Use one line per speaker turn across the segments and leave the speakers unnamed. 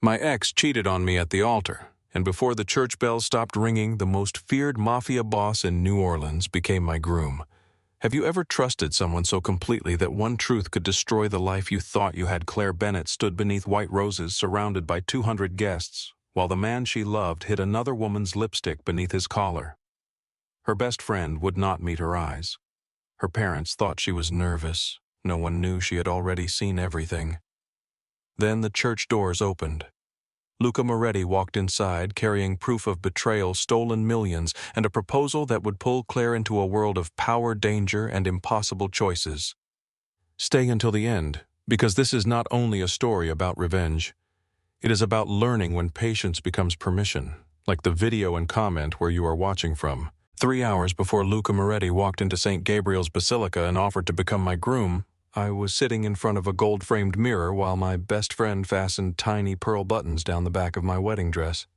My ex cheated on me at the altar, and before the church bells stopped ringing, the most feared mafia boss in New Orleans became my groom. Have you ever trusted someone so completely that one truth could destroy the life you thought you had? Claire Bennett stood beneath white roses surrounded by 200 guests, while the man she loved hid another woman's lipstick beneath his collar. Her best friend would not meet her eyes. Her parents thought she was nervous. No one knew she had already seen everything. Then the church doors opened. Luca Moretti walked inside carrying proof of betrayal, stolen millions, and a proposal that would pull Claire into a world of power, danger, and impossible choices. Stay until the end, because this is not only a story about revenge. It is about learning when patience becomes permission, like the video and comment where you are watching from. 3 hours before Luca Moretti walked into St. Gabriel's Basilica and offered to become my groom, I was sitting in front of a gold-framed mirror while my best friend fastened tiny pearl buttons down the back of my wedding dress.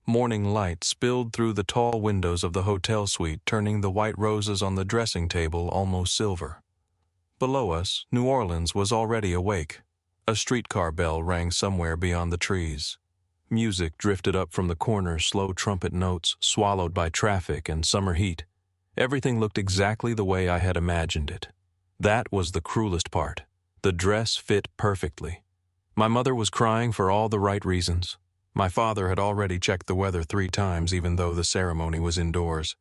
Morning light spilled through the tall windows of the hotel suite, turning the white roses on the dressing table almost silver. Below us, New Orleans was already awake. A streetcar bell rang somewhere beyond the trees. Music drifted up from the corner, slow trumpet notes, swallowed by traffic and summer heat. Everything looked exactly the way I had imagined it. That was the cruelest part. The dress fit perfectly. My mother was crying for all the right reasons. My father had already checked the weather 3 times, even though the ceremony was indoors.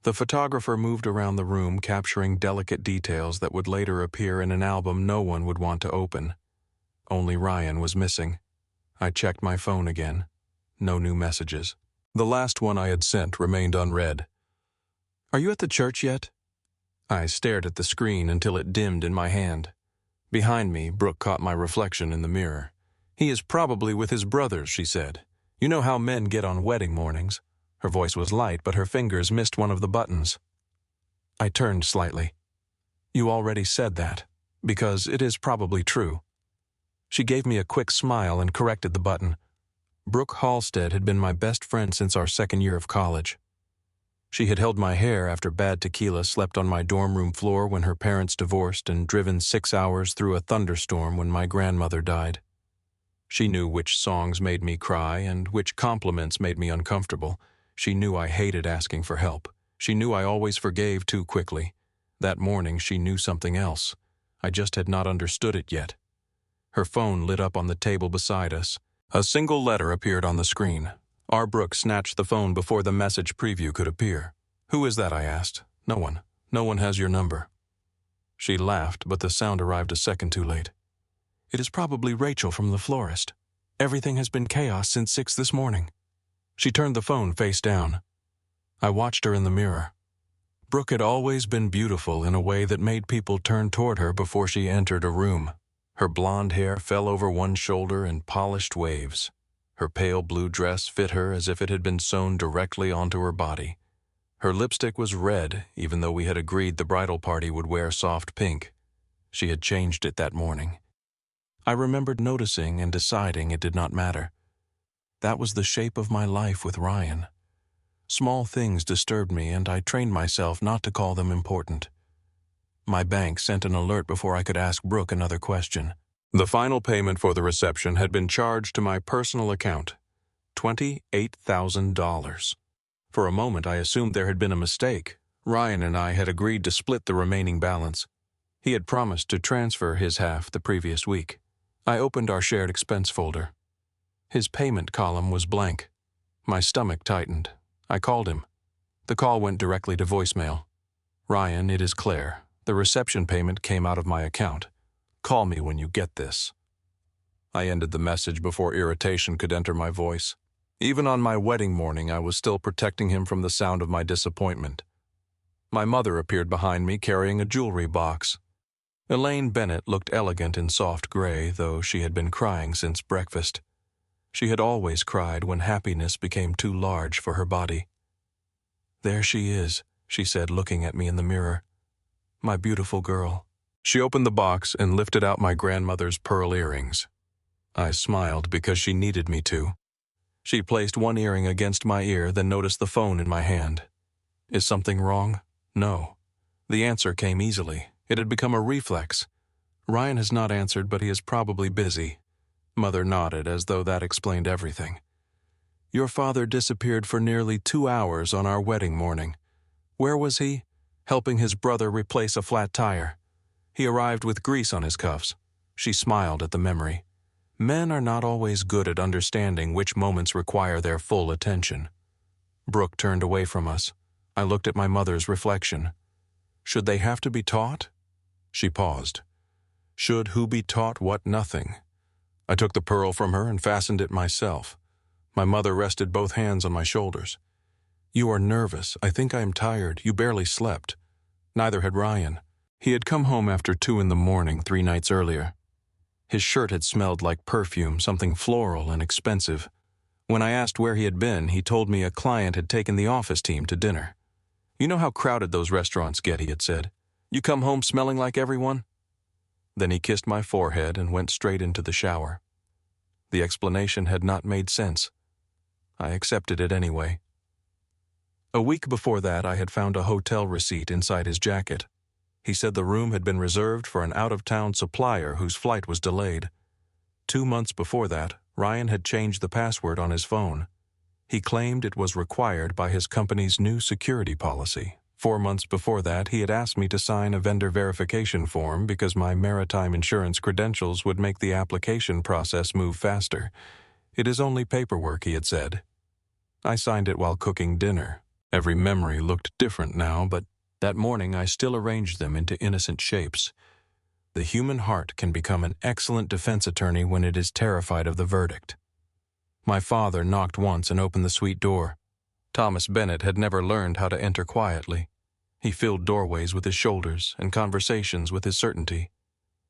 The photographer moved around the room, capturing delicate details that would later appear in an album no one would want to open. Only Ryan was missing. I checked my phone again. No new messages. The last one I had sent remained unread. "Are you at the church yet?" I stared at the screen until it dimmed in my hand. Behind me, Brooke caught my reflection in the mirror. "He is probably with his brothers," she said. "You know how men get on wedding mornings." Her voice was light, but her fingers missed one of the buttons. I turned slightly. "You already said that, because it is probably true." She gave me a quick smile and corrected the button. Brooke Halstead had been my best friend since our 2nd year of college. She had held my hair after bad tequila, slept on my dorm room floor when her parents divorced, and driven 6 hours through a thunderstorm when my grandmother died. She knew which songs made me cry and which compliments made me uncomfortable. She knew I hated asking for help. She knew I always forgave too quickly. That morning she knew something else. I just had not understood it yet. Her phone lit up on the table beside us. A single letter appeared on the screen. R. Brooke snatched the phone before the message preview could appear. "Who is that?" I asked. "No one. No one has your number." She laughed, but the sound arrived a second too late. "It is probably Rachel from the florist. Everything has been chaos since 6 this morning." She turned the phone face down. I watched her in the mirror. Brooke had always been beautiful in a way that made people turn toward her before she entered a room. Her blonde hair fell over one shoulder in polished waves. Her pale blue dress fit her as if it had been sewn directly onto her body. Her lipstick was red, even though we had agreed the bridal party would wear soft pink. She had changed it that morning. I remembered noticing and deciding it did not matter. That was the shape of my life with Ryan. Small things disturbed me, and I trained myself not to call them important. My bank sent an alert before I could ask Brooke another question. The final payment for the reception had been charged to my personal account, $28,000. For a moment I assumed there had been a mistake. Ryan and I had agreed to split the remaining balance. He had promised to transfer his half the previous week. I opened our shared expense folder. His payment column was blank. My stomach tightened. I called him. The call went directly to voicemail. "Ryan, it is Claire. The reception payment came out of my account. Call me when you get this." I ended the message before irritation could enter my voice. Even on my wedding morning, I was still protecting him from the sound of my disappointment. My mother appeared behind me carrying a jewelry box. Elaine Bennett looked elegant in soft gray, though she had been crying since breakfast. She had always cried when happiness became too large for her body. "There she is," she said, looking at me in the mirror. "My beautiful girl." She opened the box and lifted out my grandmother's pearl earrings. I smiled because she needed me to. She placed one earring against my ear, then noticed the phone in my hand. "Is something wrong?" "No." The answer came easily. It had become a reflex. "Ryan has not answered, but he is probably busy." Mother nodded as though that explained everything. Your father disappeared for nearly 2 hours on our wedding morning. Where was he? Helping his brother replace a flat tire. He arrived with grease on his cuffs. She smiled at the memory. Men are not always good at understanding which moments require their full attention. Brooke turned away from us. I looked at my mother's reflection. Should they have to be taught? She paused. Should who be taught what nothing? I took the pearl from her and fastened it myself. My mother rested both hands on my shoulders. You are nervous. I think I am tired. You barely slept. Neither had Ryan. He had come home after 2 in the morning 3 nights earlier. His shirt had smelled like perfume, something floral and expensive. When I asked where he had been, he told me a client had taken the office team to dinner. You know how crowded those restaurants get, he had said. You come home smelling like everyone? Then he kissed my forehead and went straight into the shower. The explanation had not made sense. I accepted it anyway. A week before that, I had found a hotel receipt inside his jacket. He said the room had been reserved for an out-of-town supplier whose flight was delayed. 2 months before that, Ryan had changed the password on his phone. He claimed it was required by his company's new security policy. 4 months before that, he had asked me to sign a vendor verification form because my maritime insurance credentials would make the application process move faster. It is only paperwork, he had said. I signed it while cooking dinner. Every memory looked different now, but that morning I still arranged them into innocent shapes. The human heart can become an excellent defense attorney when it is terrified of the verdict. My father knocked once and opened the suite door. Thomas Bennett had never learned how to enter quietly. He filled doorways with his shoulders and conversations with his certainty.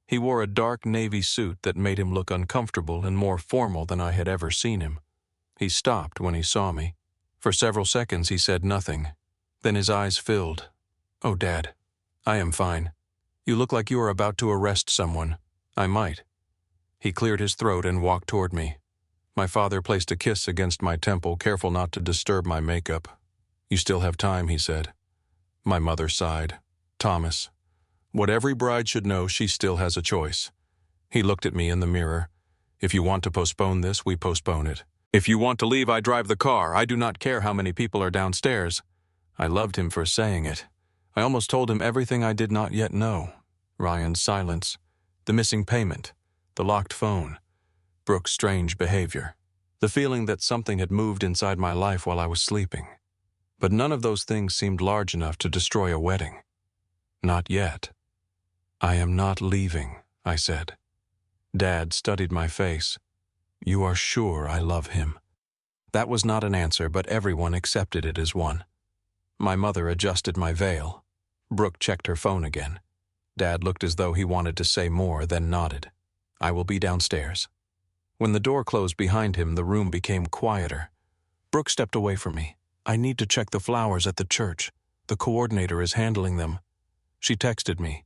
He wore a dark navy suit that made him look uncomfortable and more formal than I had ever seen him. He stopped when he saw me. For several seconds he said nothing. Then his eyes filled. Oh, Dad, I am fine. You look like you are about to arrest someone. I might. He cleared his throat and walked toward me. My father placed a kiss against my temple, careful not to disturb my makeup. You still have time, he said. My mother sighed. Thomas. What every bride should know, she still has a choice. He looked at me in the mirror. If you want to postpone this, we postpone it. If you want to leave, I drive the car. I do not care how many people are downstairs. I loved him for saying it. I almost told him everything I did not yet know. Ryan's silence, the missing payment, the locked phone, Brooke's strange behavior, the feeling that something had moved inside my life while I was sleeping. But none of those things seemed large enough to destroy a wedding. Not yet. I am not leaving, I said. Dad studied my face. You are sure I love him? That was not an answer, but everyone accepted it as one. My mother adjusted my veil. Brooke checked her phone again. Dad looked as though he wanted to say more, then nodded. I will be downstairs. When the door closed behind him, the room became quieter. Brooke stepped away from me. I need to check the flowers at the church. The coordinator is handling them. She texted me.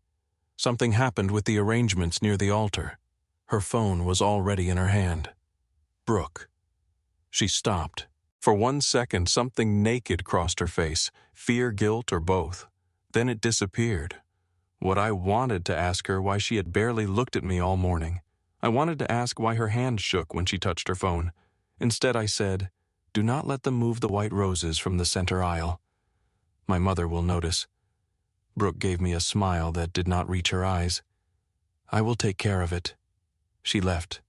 Something happened with the arrangements near the altar. Her phone was already in her hand. Brooke. She stopped. For 1 second, something naked crossed her face, fear, guilt, or both. Then it disappeared. What I wanted to ask her why she had barely looked at me all morning. I wanted to ask why her hand shook when she touched her phone. Instead, I said, do not let them move the white roses from the center aisle. My mother will notice. Brooke gave me a smile that did not reach her eyes. I will take care of it. She left.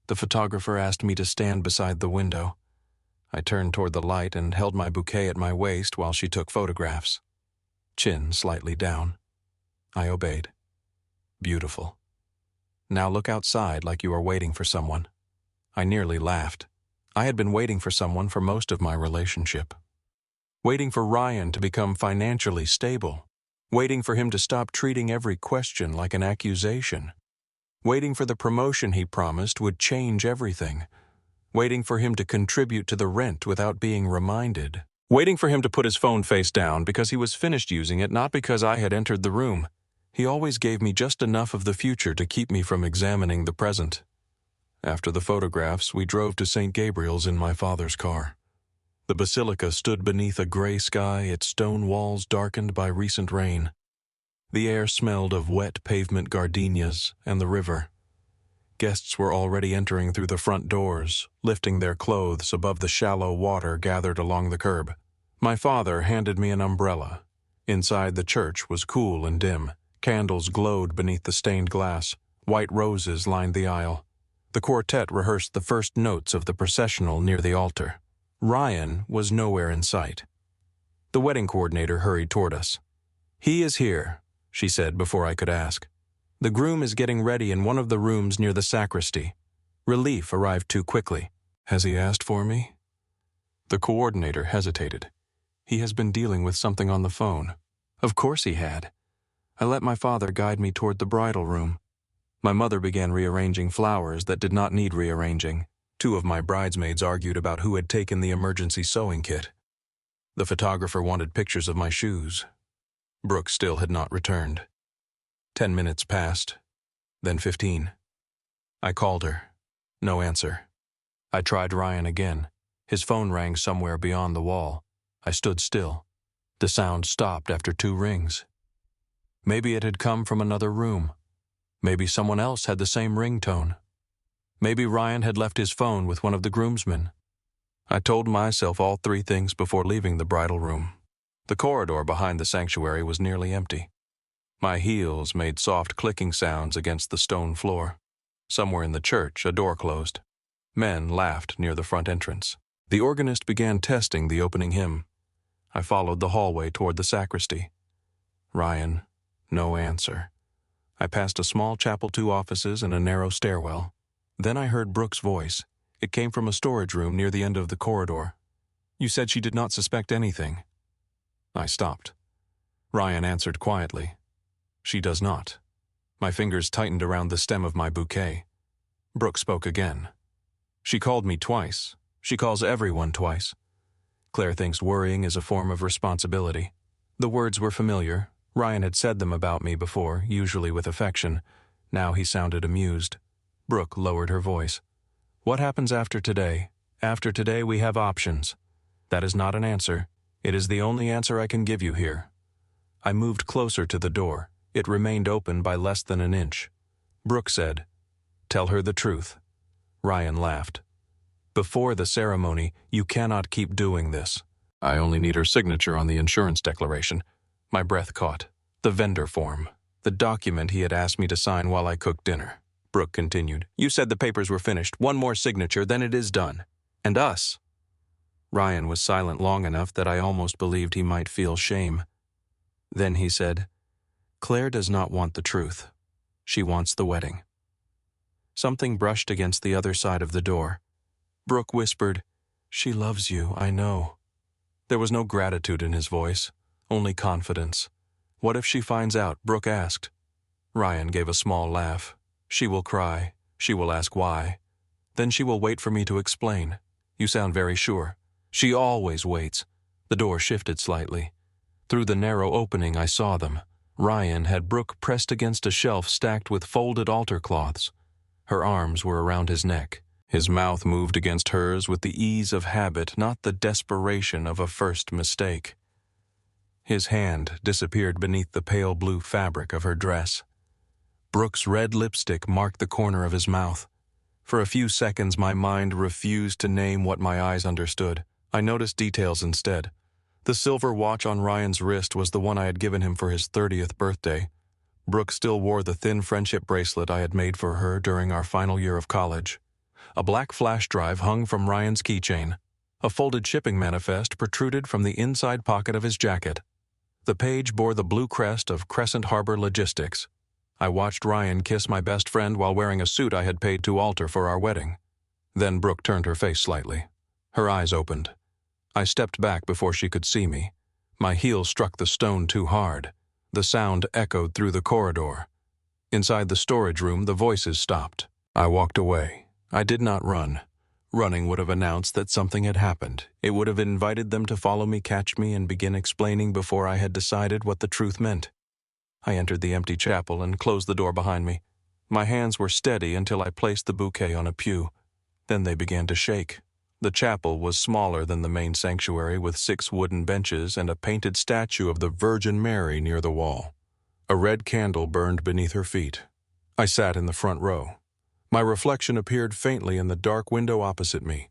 The photographer asked me to stand beside the window. I turned toward the light and held my bouquet at my waist while she took photographs. Chin slightly down. I obeyed. Beautiful. Now look outside like you are waiting for someone. I nearly laughed. I had been waiting for someone for most of my relationship. Waiting for Ryan to become financially stable. Waiting for him to stop treating every question like an accusation. Waiting for the promotion he promised would change everything. Waiting for him to contribute to the rent without being reminded. Waiting for him to put his phone face down because he was finished using it, not because I had entered the room. He always gave me just enough of the future to keep me from examining the present. After the photographs, we drove to St. Gabriel's in my father's car. The basilica stood beneath a gray sky, its stone walls darkened by recent rain. The air smelled of wet pavement gardenias and the river. Guests were already entering through the front doors, lifting their clothes above the shallow water gathered along the curb. My father handed me an umbrella. Inside the church was cool and dim. Candles glowed beneath the stained glass. White roses lined the aisle. The quartet rehearsed the first notes of the processional near the altar. Ryan was nowhere in sight. The wedding coordinator hurried toward us. "He is here," she said before I could ask. "The groom is getting ready in one of the rooms near the sacristy." Relief arrived too quickly. "Has he asked for me?" The coordinator hesitated. "He has been dealing with something on the phone." Of course he had. I let my father guide me toward the bridal room. My mother began rearranging flowers that did not need rearranging. Two of my bridesmaids argued about who had taken the emergency sewing kit. The photographer wanted pictures of my shoes. Brooke still had not returned. 10 minutes passed, then 15. I called her. No answer. I tried Ryan again. His phone rang somewhere beyond the wall. I stood still. The sound stopped after 2 rings. Maybe it had come from another room. Maybe someone else had the same ringtone. Maybe Ryan had left his phone with one of the groomsmen. I told myself all 3 things before leaving the bridal room. The corridor behind the sanctuary was nearly empty. My heels made soft clicking sounds against the stone floor. Somewhere in the church, a door closed. Men laughed near the front entrance. The organist began testing the opening hymn. I followed the hallway toward the sacristy. Ryan, no answer. I passed a small chapel, 2 offices, and a narrow stairwell. Then I heard Brooke's voice. It came from a storage room near the end of the corridor. "You said she did not suspect anything." I stopped. Ryan answered quietly. "She does not." My fingers tightened around the stem of my bouquet. Brooke spoke again. "She called me twice. She calls everyone twice. Claire thinks worrying is a form of responsibility." The words were familiar. Ryan had said them about me before, usually with affection. Now he sounded amused. Brooke lowered her voice. "What happens after today? After today we have options. That is not an answer. It is the only answer I can give you here." I moved closer to the door. It remained open by less than an inch. Brooke said, "Tell her the truth." Ryan laughed. "Before the ceremony, you cannot keep doing this." "I only need her signature on the insurance declaration." My breath caught. The vendor form. The document he had asked me to sign while I cooked dinner. Brooke continued, "You said the papers were finished. One more signature, then it is done. And us." Ryan was silent long enough that I almost believed he might feel shame. Then he said, "Claire does not want the truth. She wants the wedding." Something brushed against the other side of the door. Brooke whispered, "She loves you, I know." There was no gratitude in his voice, only confidence. "What if she finds out?" Brooke asked. Ryan gave a small laugh. "She will cry. She will ask why. Then she will wait for me to explain. You sound very sure." "She always waits." The door shifted slightly. Through the narrow opening I saw them. Ryan had Brooke pressed against a shelf stacked with folded altar cloths. Her arms were around his neck. His mouth moved against hers with the ease of habit, not the desperation of a first mistake. His hand disappeared beneath the pale blue fabric of her dress. Brooke's red lipstick marked the corner of his mouth. For a few seconds my mind refused to name what my eyes understood. I noticed details instead. The silver watch on Ryan's wrist was the one I had given him for his 30th birthday. Brooke still wore the thin friendship bracelet I had made for her during our final year of college. A black flash drive hung from Ryan's keychain. A folded shipping manifest protruded from the inside pocket of his jacket. The page bore the blue crest of Crescent Harbor Logistics. I watched Ryan kiss my best friend while wearing a suit I had paid to alter for our wedding. Then Brooke turned her face slightly. Her eyes opened. I stepped back before she could see me. My heel struck the stone too hard. The sound echoed through the corridor. Inside the storage room, the voices stopped. I walked away. I did not run. Running would have announced that something had happened. It would have invited them to follow me, catch me, and begin explaining before I had decided what the truth meant. I entered the empty chapel and closed the door behind me. My hands were steady until I placed the bouquet on a pew. Then they began to shake. The chapel was smaller than the main sanctuary, with 6 wooden benches and a painted statue of the Virgin Mary near the wall. A red candle burned beneath her feet. I sat in the front row. My reflection appeared faintly in the dark window opposite me.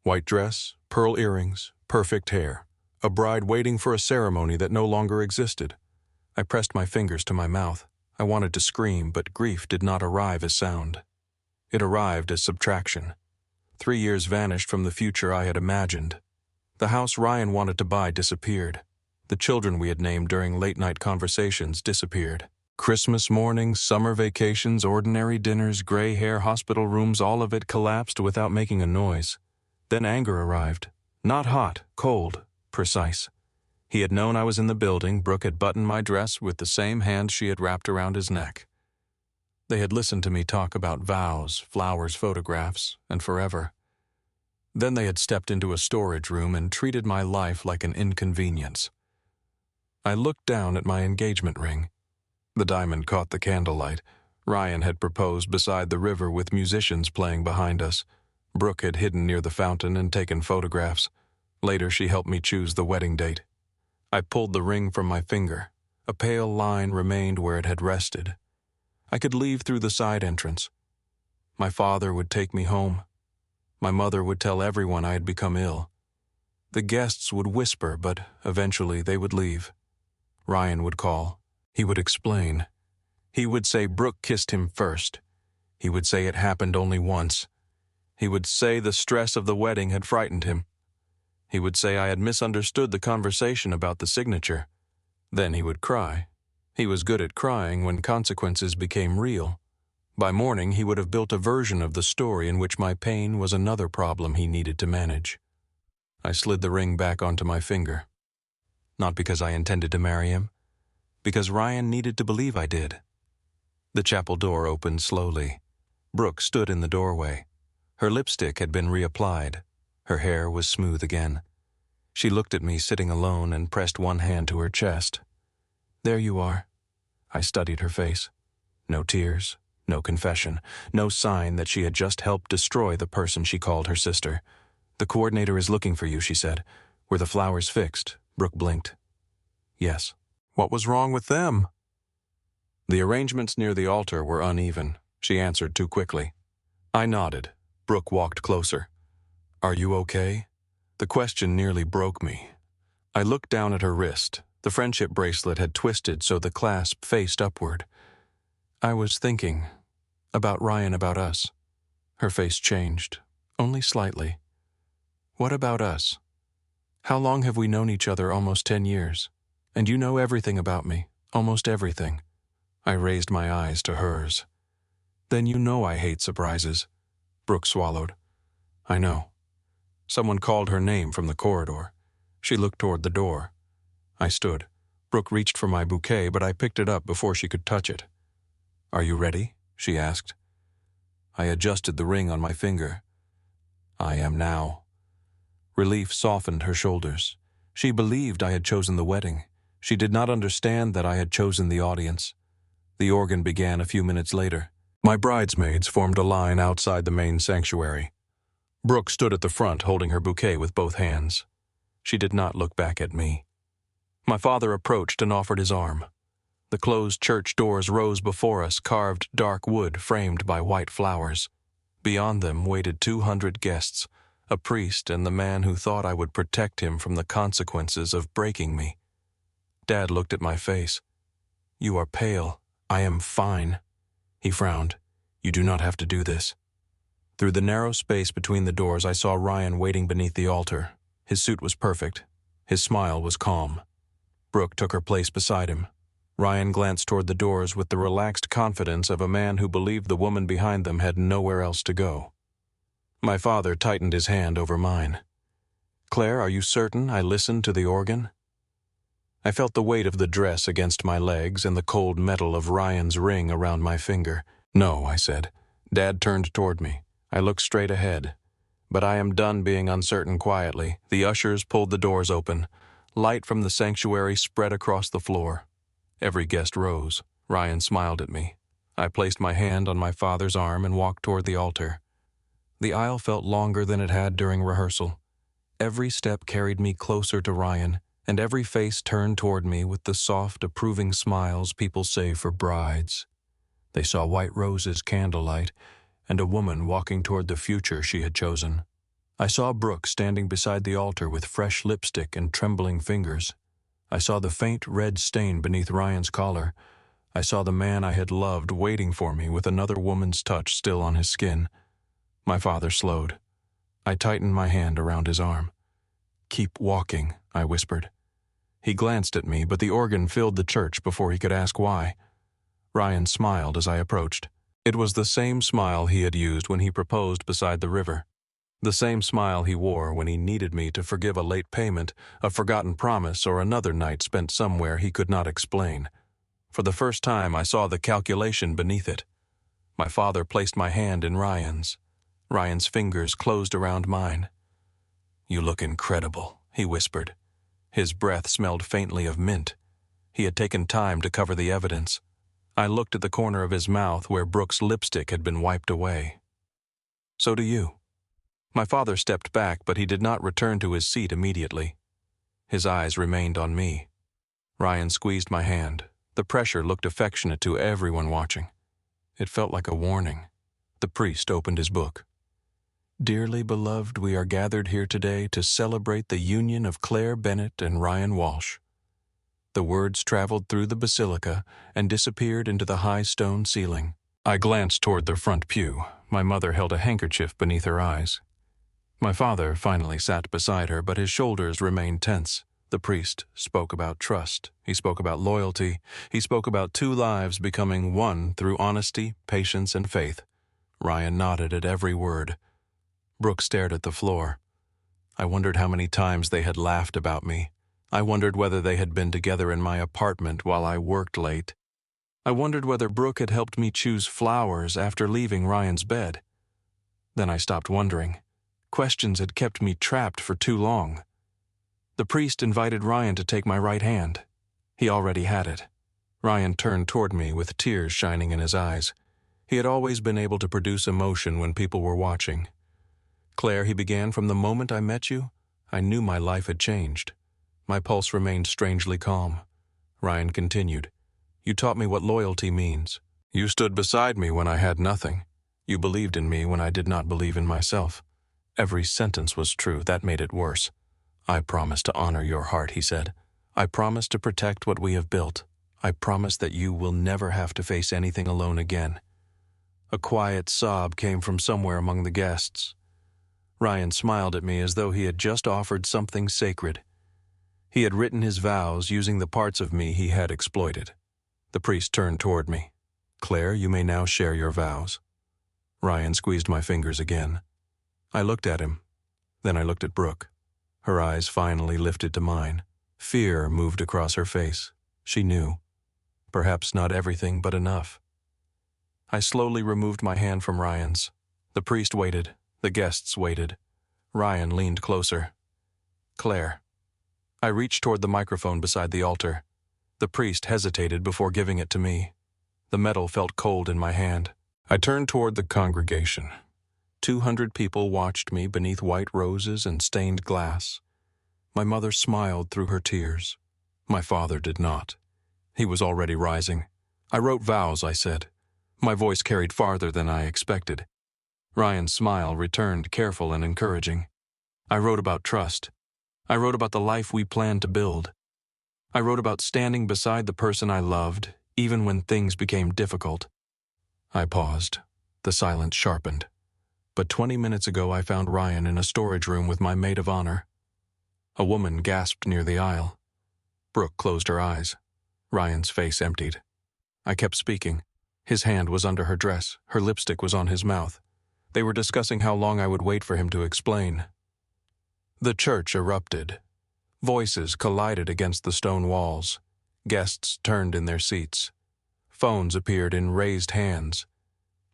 White dress, pearl earrings, perfect hair. A bride waiting for a ceremony that no longer existed. I pressed my fingers to my mouth. I wanted to scream, but grief did not arrive as sound. It arrived as subtraction. 3 years vanished from the future I had imagined. The house Ryan wanted to buy disappeared. The children we had named during late-night conversations disappeared. Christmas mornings, summer vacations, ordinary dinners, gray hair, hospital rooms, all of it collapsed without making a noise. Then anger arrived. Not hot, cold, precise. He had known I was in the building. Brooke had buttoned my dress with the same hand she had wrapped around his neck. They had listened to me talk about vows, flowers, photographs, and forever. Then they had stepped into a storage room and treated my life like an inconvenience. I looked down at my engagement ring. The diamond caught the candlelight. Ryan had proposed beside the river with musicians playing behind us. Brooke had hidden near the fountain and taken photographs. Later, she helped me choose the wedding date. I pulled the ring from my finger. A pale line remained where it had rested. I could leave through the side entrance. My father would take me home. My mother would tell everyone I had become ill. The guests would whisper, but eventually they would leave. Ryan would call. He would explain. He would say Brooke kissed him first. He would say it happened only once. He would say the stress of the wedding had frightened him. He would say I had misunderstood the conversation about the signature. Then he would cry. He was good at crying when consequences became real. By morning, he would have built a version of the story in which my pain was another problem he needed to manage. I slid the ring back onto my finger. Not because I intended to marry him, because Ryan needed to believe I did. The chapel door opened slowly. Brooke stood in the doorway. Her lipstick had been reapplied. Her hair was smooth again. She looked at me sitting alone and pressed one hand to her chest. There you are. I studied her face. No tears, no confession, no sign that she had just helped destroy the person she called her sister. The coordinator is looking for you, she said. Were the flowers fixed? Brooke blinked. Yes. What was wrong with them? The arrangements near the altar were uneven. She answered too quickly. I nodded. Brooke walked closer. Are you okay? The question nearly broke me. I looked down at her wrist. The friendship bracelet had twisted so the clasp faced upward. I was thinking about Ryan, about us. Her face changed, only slightly. What about us? How long have we known each other? Almost 10 years. And you know everything about me, almost everything. I raised my eyes to hers. Then you know I hate surprises. Brooke swallowed. I know. Someone called her name from the corridor. She looked toward the door. I stood. Brooke reached for my bouquet, but I picked it up before she could touch it. Are you ready? She asked. I adjusted the ring on my finger. I am now. Relief softened her shoulders. She believed I had chosen the wedding. She did not understand that I had chosen the audience. The organ began a few minutes later. My bridesmaids formed a line outside the main sanctuary. Brooke stood at the front holding her bouquet with both hands. She did not look back at me. My father approached and offered his arm. The closed church doors rose before us, carved dark wood framed by white flowers. Beyond them waited 200 guests, a priest and the man who thought I would protect him from the consequences of breaking me. Dad looked at my face. You are pale. I am fine. He frowned. You do not have to do this. Through the narrow space between the doors, I saw Ryan waiting beneath the altar. His suit was perfect. His smile was calm. Brooke took her place beside him. Ryan glanced toward the doors with the relaxed confidence of a man who believed the woman behind them had nowhere else to go. My father tightened his hand over mine. Claire, are you certain I listened to the organ? I felt the weight of the dress against my legs and the cold metal of Ryan's ring around my finger. No, I said. Dad turned toward me. I looked straight ahead. But I am done being uncertain quietly. The ushers pulled the doors open. Light from the sanctuary spread across the floor. Every guest rose. Ryan smiled at me. I placed my hand on my father's arm and walked toward the altar. The aisle felt longer than it had during rehearsal. Every step carried me closer to Ryan, and every face turned toward me with the soft, approving smiles people say for brides. They saw white roses candlelight, and a woman walking toward the future she had chosen. I saw Brooke standing beside the altar with fresh lipstick and trembling fingers. I saw the faint red stain beneath Ryan's collar. I saw the man I had loved waiting for me with another woman's touch still on his skin. My father slowed. I tightened my hand around his arm. "Keep walking," I whispered. He glanced at me, but the organ filled the church before he could ask why. Ryan smiled as I approached. It was the same smile he had used when he proposed beside the river. The same smile he wore when he needed me to forgive a late payment, a forgotten promise, or another night spent somewhere he could not explain. For the first time I saw the calculation beneath it. My father placed my hand in Ryan's. Ryan's fingers closed around mine. "You look incredible," he whispered. His breath smelled faintly of mint. He had taken time to cover the evidence. I looked at the corner of his mouth where Brooke's lipstick had been wiped away. "So do you." My father stepped back, but he did not return to his seat immediately. His eyes remained on me. Ryan squeezed my hand. The pressure looked affectionate to everyone watching. It felt like a warning. The priest opened his book. "Dearly beloved, we are gathered here today to celebrate the union of Claire Bennett and Ryan Walsh." The words traveled through the basilica and disappeared into the high stone ceiling. I glanced toward the front pew. My mother held a handkerchief beneath her eyes. My father finally sat beside her, but his shoulders remained tense. The priest spoke about trust. He spoke about loyalty. He spoke about two lives becoming one through honesty, patience, and faith. Ryan nodded at every word. Brooke stared at the floor. I wondered how many times they had laughed about me. I wondered whether they had been together in my apartment while I worked late. I wondered whether Brooke had helped me choose flowers after leaving Ryan's bed. Then I stopped wondering. Questions had kept me trapped for too long. The priest invited Ryan to take my right hand. He already had it. Ryan turned toward me with tears shining in his eyes. He had always been able to produce emotion when people were watching. "Claire," he began, "from the moment I met you, I knew my life had changed." My pulse remained strangely calm. Ryan continued, "You taught me what loyalty means. You stood beside me when I had nothing. You believed in me when I did not believe in myself." Every sentence was true. That made it worse. "I promise to honor your heart," he said. "I promise to protect what we have built. I promise that you will never have to face anything alone again." A quiet sob came from somewhere among the guests. Ryan smiled at me as though he had just offered something sacred. He had written his vows using the parts of me he had exploited. The priest turned toward me. "Claire, you may now share your vows." Ryan squeezed my fingers again. I looked at him. Then I looked at Brooke. Her eyes finally lifted to mine. Fear moved across her face. She knew. Perhaps not everything, but enough. I slowly removed my hand from Ryan's. The priest waited. The guests waited. Ryan leaned closer. "Claire." I reached toward the microphone beside the altar. The priest hesitated before giving it to me. The metal felt cold in my hand. I turned toward the congregation. 200 people watched me beneath white roses and stained glass. My mother smiled through her tears. My father did not. He was already rising. "I wrote vows," I said. My voice carried farther than I expected. Ryan's smile returned, careful and encouraging. "I wrote about trust. I wrote about the life we planned to build. I wrote about standing beside the person I loved, even when things became difficult." I paused. The silence sharpened. But 20 minutes ago I found Ryan in a storage room with my maid of honor. A woman gasped near the aisle. Brooke closed her eyes. Ryan's face emptied. I kept speaking. His hand was under her dress. Her lipstick was on his mouth. They were discussing how long I would wait for him to explain. The church erupted. Voices collided against the stone walls. Guests turned in their seats. Phones appeared in raised hands.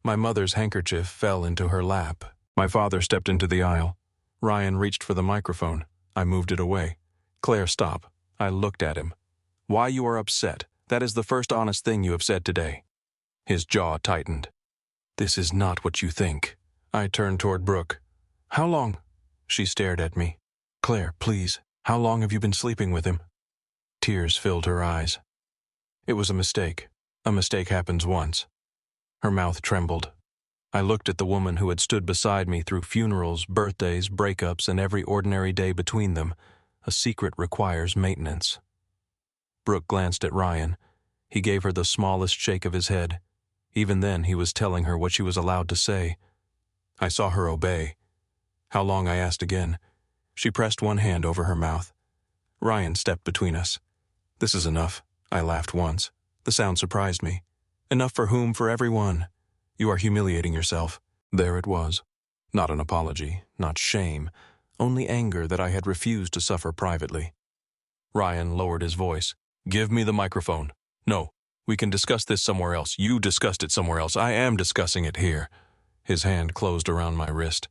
My mother's handkerchief fell into her lap. My father stepped into the aisle. Ryan reached for the microphone. I moved it away. "Claire, stop." I looked at him. "Why you are upset? That is the first honest thing you have said today." His jaw tightened. "This is not what you think." I turned toward Brooke. "How long?" She stared at me. "Claire, please, how long have you been sleeping with him?" Tears filled her eyes. "It was a mistake. A mistake happens once." Her mouth trembled. I looked at the woman who had stood beside me through funerals, birthdays, breakups, and every ordinary day between them. A secret requires maintenance. Brooke glanced at Ryan. He gave her the smallest shake of his head. Even then, he was telling her what she was allowed to say. I saw her obey. How long, I asked again. She pressed one hand over her mouth. Ryan stepped between us. This is enough, I laughed once. The sound surprised me. Enough for whom? For everyone. You are humiliating yourself. There it was. Not an apology, not shame, only anger that I had refused to suffer privately. Ryan lowered his voice. Give me the microphone. No, we can discuss this somewhere else. You discussed it somewhere else. I am discussing it here. His hand closed around my wrist.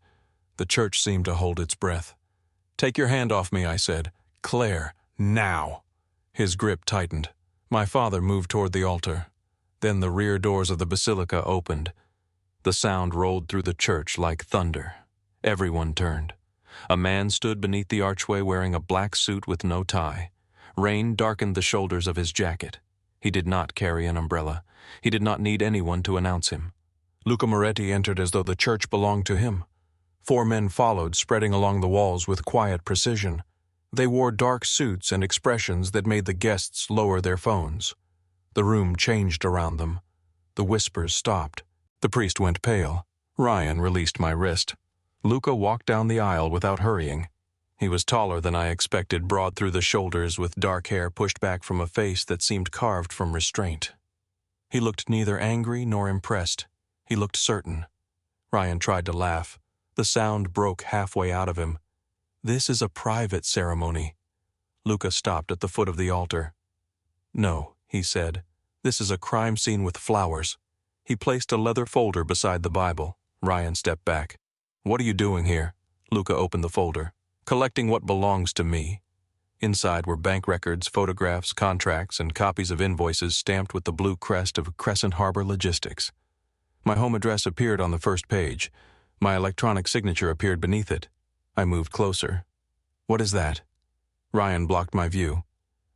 The church seemed to hold its breath. Take your hand off me, I said. Claire, now. His grip tightened. My father moved toward the altar. Then the rear doors of the basilica opened. The sound rolled through the church like thunder. Everyone turned. A man stood beneath the archway wearing a black suit with no tie. Rain darkened the shoulders of his jacket. He did not carry an umbrella. He did not need anyone to announce him. Luca Moretti entered as though the church belonged to him. 4 men followed, spreading along the walls with quiet precision. They wore dark suits and expressions that made the guests lower their phones. The room changed around them. The whispers stopped. The priest went pale. Ryan released my wrist. Luca walked down the aisle without hurrying. He was taller than I expected, broad through the shoulders, with dark hair pushed back from a face that seemed carved from restraint. He looked neither angry nor impressed. He looked certain. Ryan tried to laugh. The sound broke halfway out of him. This is a private ceremony. Luca stopped at the foot of the altar. No, he said. This is a crime scene with flowers. He placed a leather folder beside the Bible. Ryan stepped back. What are you doing here? Luca opened the folder. Collecting what belongs to me. Inside were bank records, photographs, contracts, and copies of invoices stamped with the blue crest of Crescent Harbor Logistics. My home address appeared on the first page. My electronic signature appeared beneath it. I moved closer. What is that? Ryan blocked my view.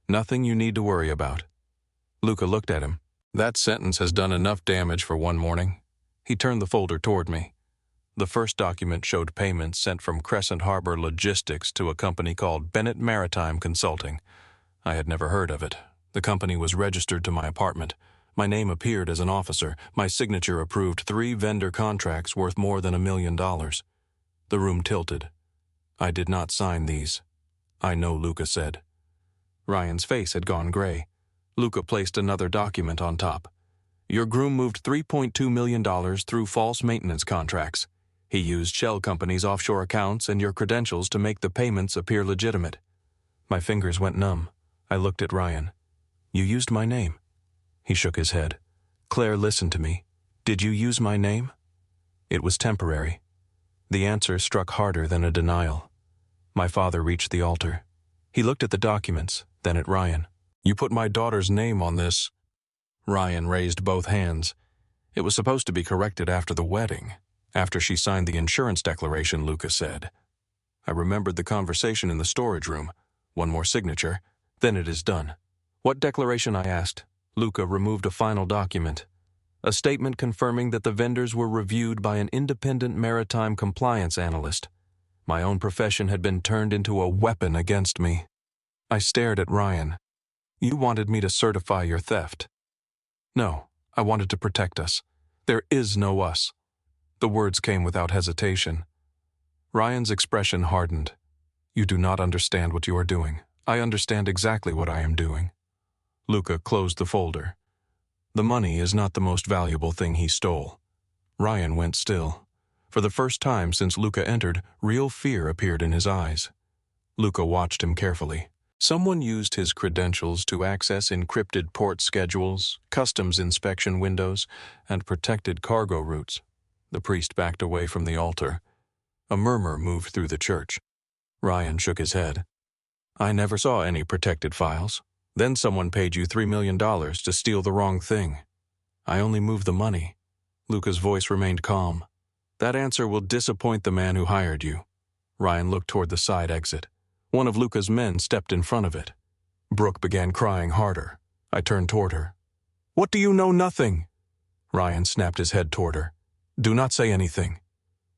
Nothing you need to worry about. Luca looked at him. That sentence has done enough damage for one morning. He turned the folder toward me. The first document showed payments sent from Crescent Harbor Logistics to a company called Bennett Maritime Consulting. I had never heard of it. The company was registered to my apartment. My name appeared as an officer. My signature approved 3 vendor contracts worth more than $1 million. The room tilted. I did not sign these. I know, Luca said. Ryan's face had gone gray. Luca placed another document on top. Your groom moved $3.2 million through false maintenance contracts. He used shell companies' offshore accounts and your credentials to make the payments appear legitimate. My fingers went numb. I looked at Ryan. You used my name. He shook his head. Claire, listen to me. Did you use my name? It was temporary. The answer struck harder than a denial. My father reached the altar. He looked at the documents, then at Ryan. You put my daughter's name on this. Ryan raised both hands. It was supposed to be corrected after the wedding. After she signed the insurance declaration, Luca said. I remembered the conversation in the storage room. One more signature, then it is done. What declaration? I asked. Luca removed a final document. A statement confirming that the vendors were reviewed by an independent maritime compliance analyst. My own profession had been turned into a weapon against me. I stared at Ryan. You wanted me to certify your theft. No, I wanted to protect us. There is no us. The words came without hesitation. Ryan's expression hardened. You do not understand what you are doing. I understand exactly what I am doing. Luca closed the folder. The money is not the most valuable thing he stole. Ryan went still. For the first time since Luca entered, real fear appeared in his eyes. Luca watched him carefully. Someone used his credentials to access encrypted port schedules, customs inspection windows, and protected cargo routes. The priest backed away from the altar. A murmur moved through the church. Ryan shook his head. I never saw any protected files. Then someone paid you $3 million to steal the wrong thing. I only moved the money. Luca's voice remained calm. That answer will disappoint the man who hired you. Ryan looked toward the side exit. One of Luca's men stepped in front of it. Brooke began crying harder. I turned toward her. What do you know? Nothing. Ryan snapped his head toward her. Do not say anything.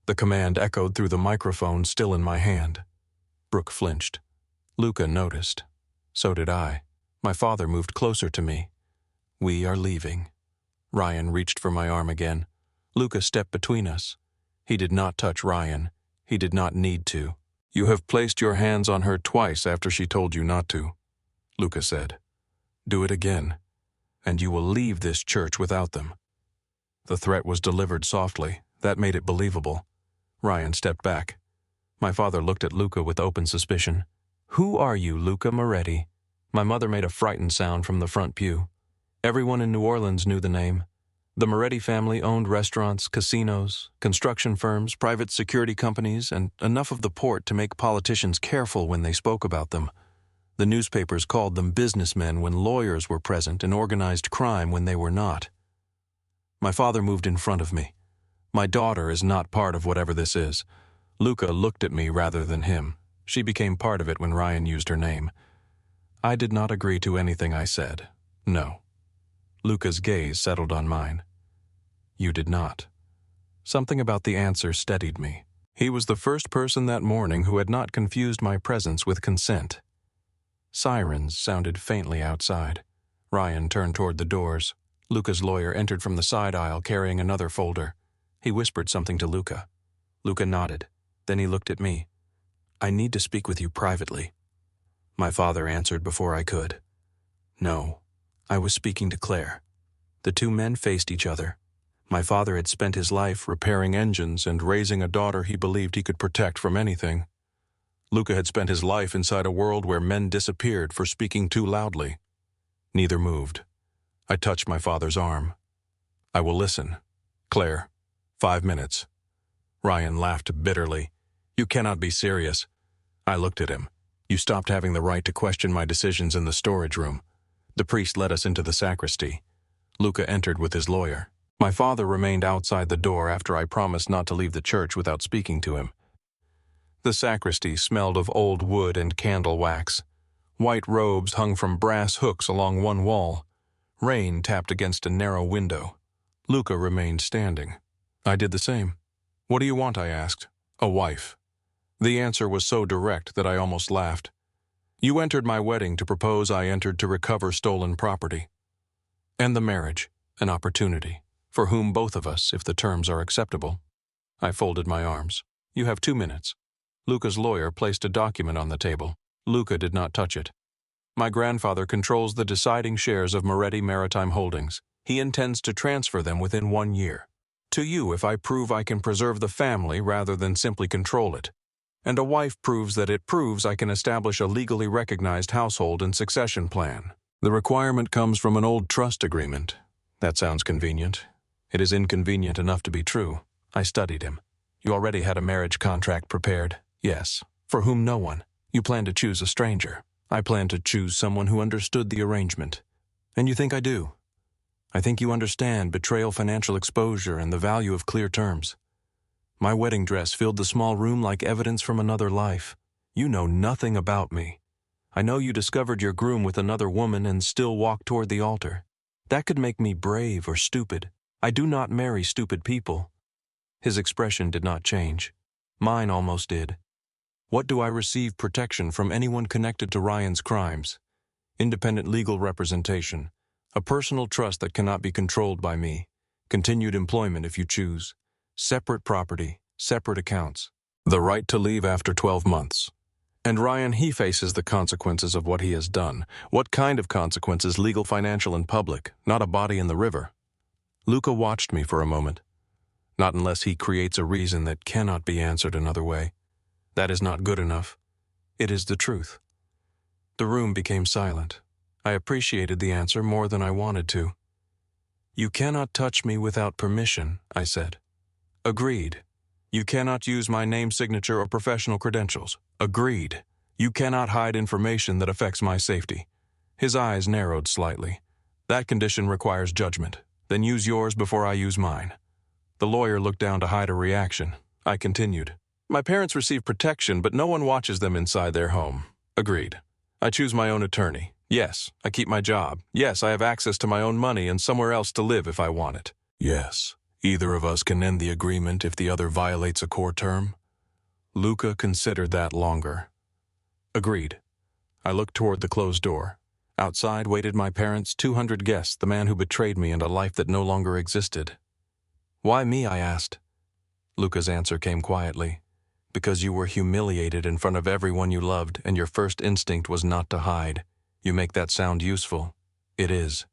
The command echoed through the microphone still in my hand. Brooke flinched. Luca noticed. So did I. My father moved closer to me. We are leaving. Ryan reached for my arm again. Luca stepped between us. He did not touch Ryan. He did not need to. You have placed your hands on her twice after she told you not to, Luca said. Do it again, and you will leave this church without them. The threat was delivered softly. That made it believable. Ryan stepped back. My father looked at Luca with open suspicion. Who are you, Luca Moretti? My mother made a frightened sound from the front pew. Everyone in New Orleans knew the name. The Moretti family owned restaurants, casinos, construction firms, private security companies, and enough of the port to make politicians careful when they spoke about them. The newspapers called them businessmen when lawyers were present and organized crime when they were not. My father moved in front of me. My daughter is not part of whatever this is. Luca looked at me rather than him. She became part of it when Ryan used her name. I did not agree to anything I said. No. Luca's gaze settled on mine. You did not. Something about the answer steadied me. He was the first person that morning who had not confused my presence with consent. Sirens sounded faintly outside. Ryan turned toward the doors. Luca's lawyer entered from the side aisle carrying another folder. He whispered something to Luca. Luca nodded. Then he looked at me. I need to speak with you privately. My father answered before I could. No, I was speaking to Claire. The two men faced each other. My father had spent his life repairing engines and raising a daughter he believed he could protect from anything. Luca had spent his life inside a world where men disappeared for speaking too loudly. Neither moved. I touched my father's arm. I will listen. Claire, 5 minutes. Ryan laughed bitterly. You cannot be serious. I looked at him. You stopped having the right to question my decisions in the storage room. The priest led us into the sacristy. Luca entered with his lawyer. My father remained outside the door after I promised not to leave the church without speaking to him. The sacristy smelled of old wood and candle wax. White robes hung from brass hooks along one wall. Rain tapped against a narrow window. Luca remained standing. I did the same. What do you want? I asked. A wife. The answer was so direct that I almost laughed. You entered my wedding to propose. I entered to recover stolen property. And the marriage, an opportunity, for whom both of us, if the terms are acceptable. I folded my arms. You have 2 minutes. Luca's lawyer placed a document on the table. Luca did not touch it. My grandfather controls the deciding shares of Moretti Maritime Holdings. He intends to transfer them within 1 year. To you if I prove I can preserve the family rather than simply control it. And a wife proves that it proves I can establish a legally recognized household and succession plan. The requirement comes from an old trust agreement. That sounds convenient. It is inconvenient enough to be true. I studied him. You already had a marriage contract prepared. Yes. For whom no one. You plan to choose a stranger. I plan to choose someone who understood the arrangement. And you think I do? I think you understand betrayal, financial exposure, and the value of clear terms. My wedding dress filled the small room like evidence from another life. You know nothing about me. I know you discovered your groom with another woman and still walk toward the altar. That could make me brave or stupid. I do not marry stupid people. His expression did not change. Mine almost did. What do I receive protection from anyone connected to Ryan's crimes? Independent legal representation. A personal trust that cannot be controlled by me. Continued employment if you choose. Separate property, separate accounts. The right to leave after 12 months. And Ryan, he faces the consequences of what he has done. What kind of consequences? Legal, financial, and public, not a body in the river. Luca watched me for a moment. Not unless he creates a reason that cannot be answered another way. That is not good enough. It is the truth. The room became silent. I appreciated the answer more than I wanted to. You cannot touch me without permission, I said. Agreed. You cannot use my name, signature, or professional credentials. Agreed. You cannot hide information that affects my safety. His eyes narrowed slightly. That condition requires judgment. Then use yours before I use mine. The lawyer looked down to hide a reaction. I continued. My parents receive protection, but no one watches them inside their home. Agreed. I choose my own attorney. Yes, I keep my job. Yes, I have access to my own money and somewhere else to live if I want it. Yes, Either of us can end the agreement if the other violates a core term. Luca considered that longer. Agreed. I looked toward the closed door. Outside waited my parents' 200 guests, the man who betrayed me and a life that no longer existed. Why me, I asked. Luca's answer came quietly. Because you were humiliated in front of everyone you loved, and your first instinct was not to hide. You make that sound useful. It is.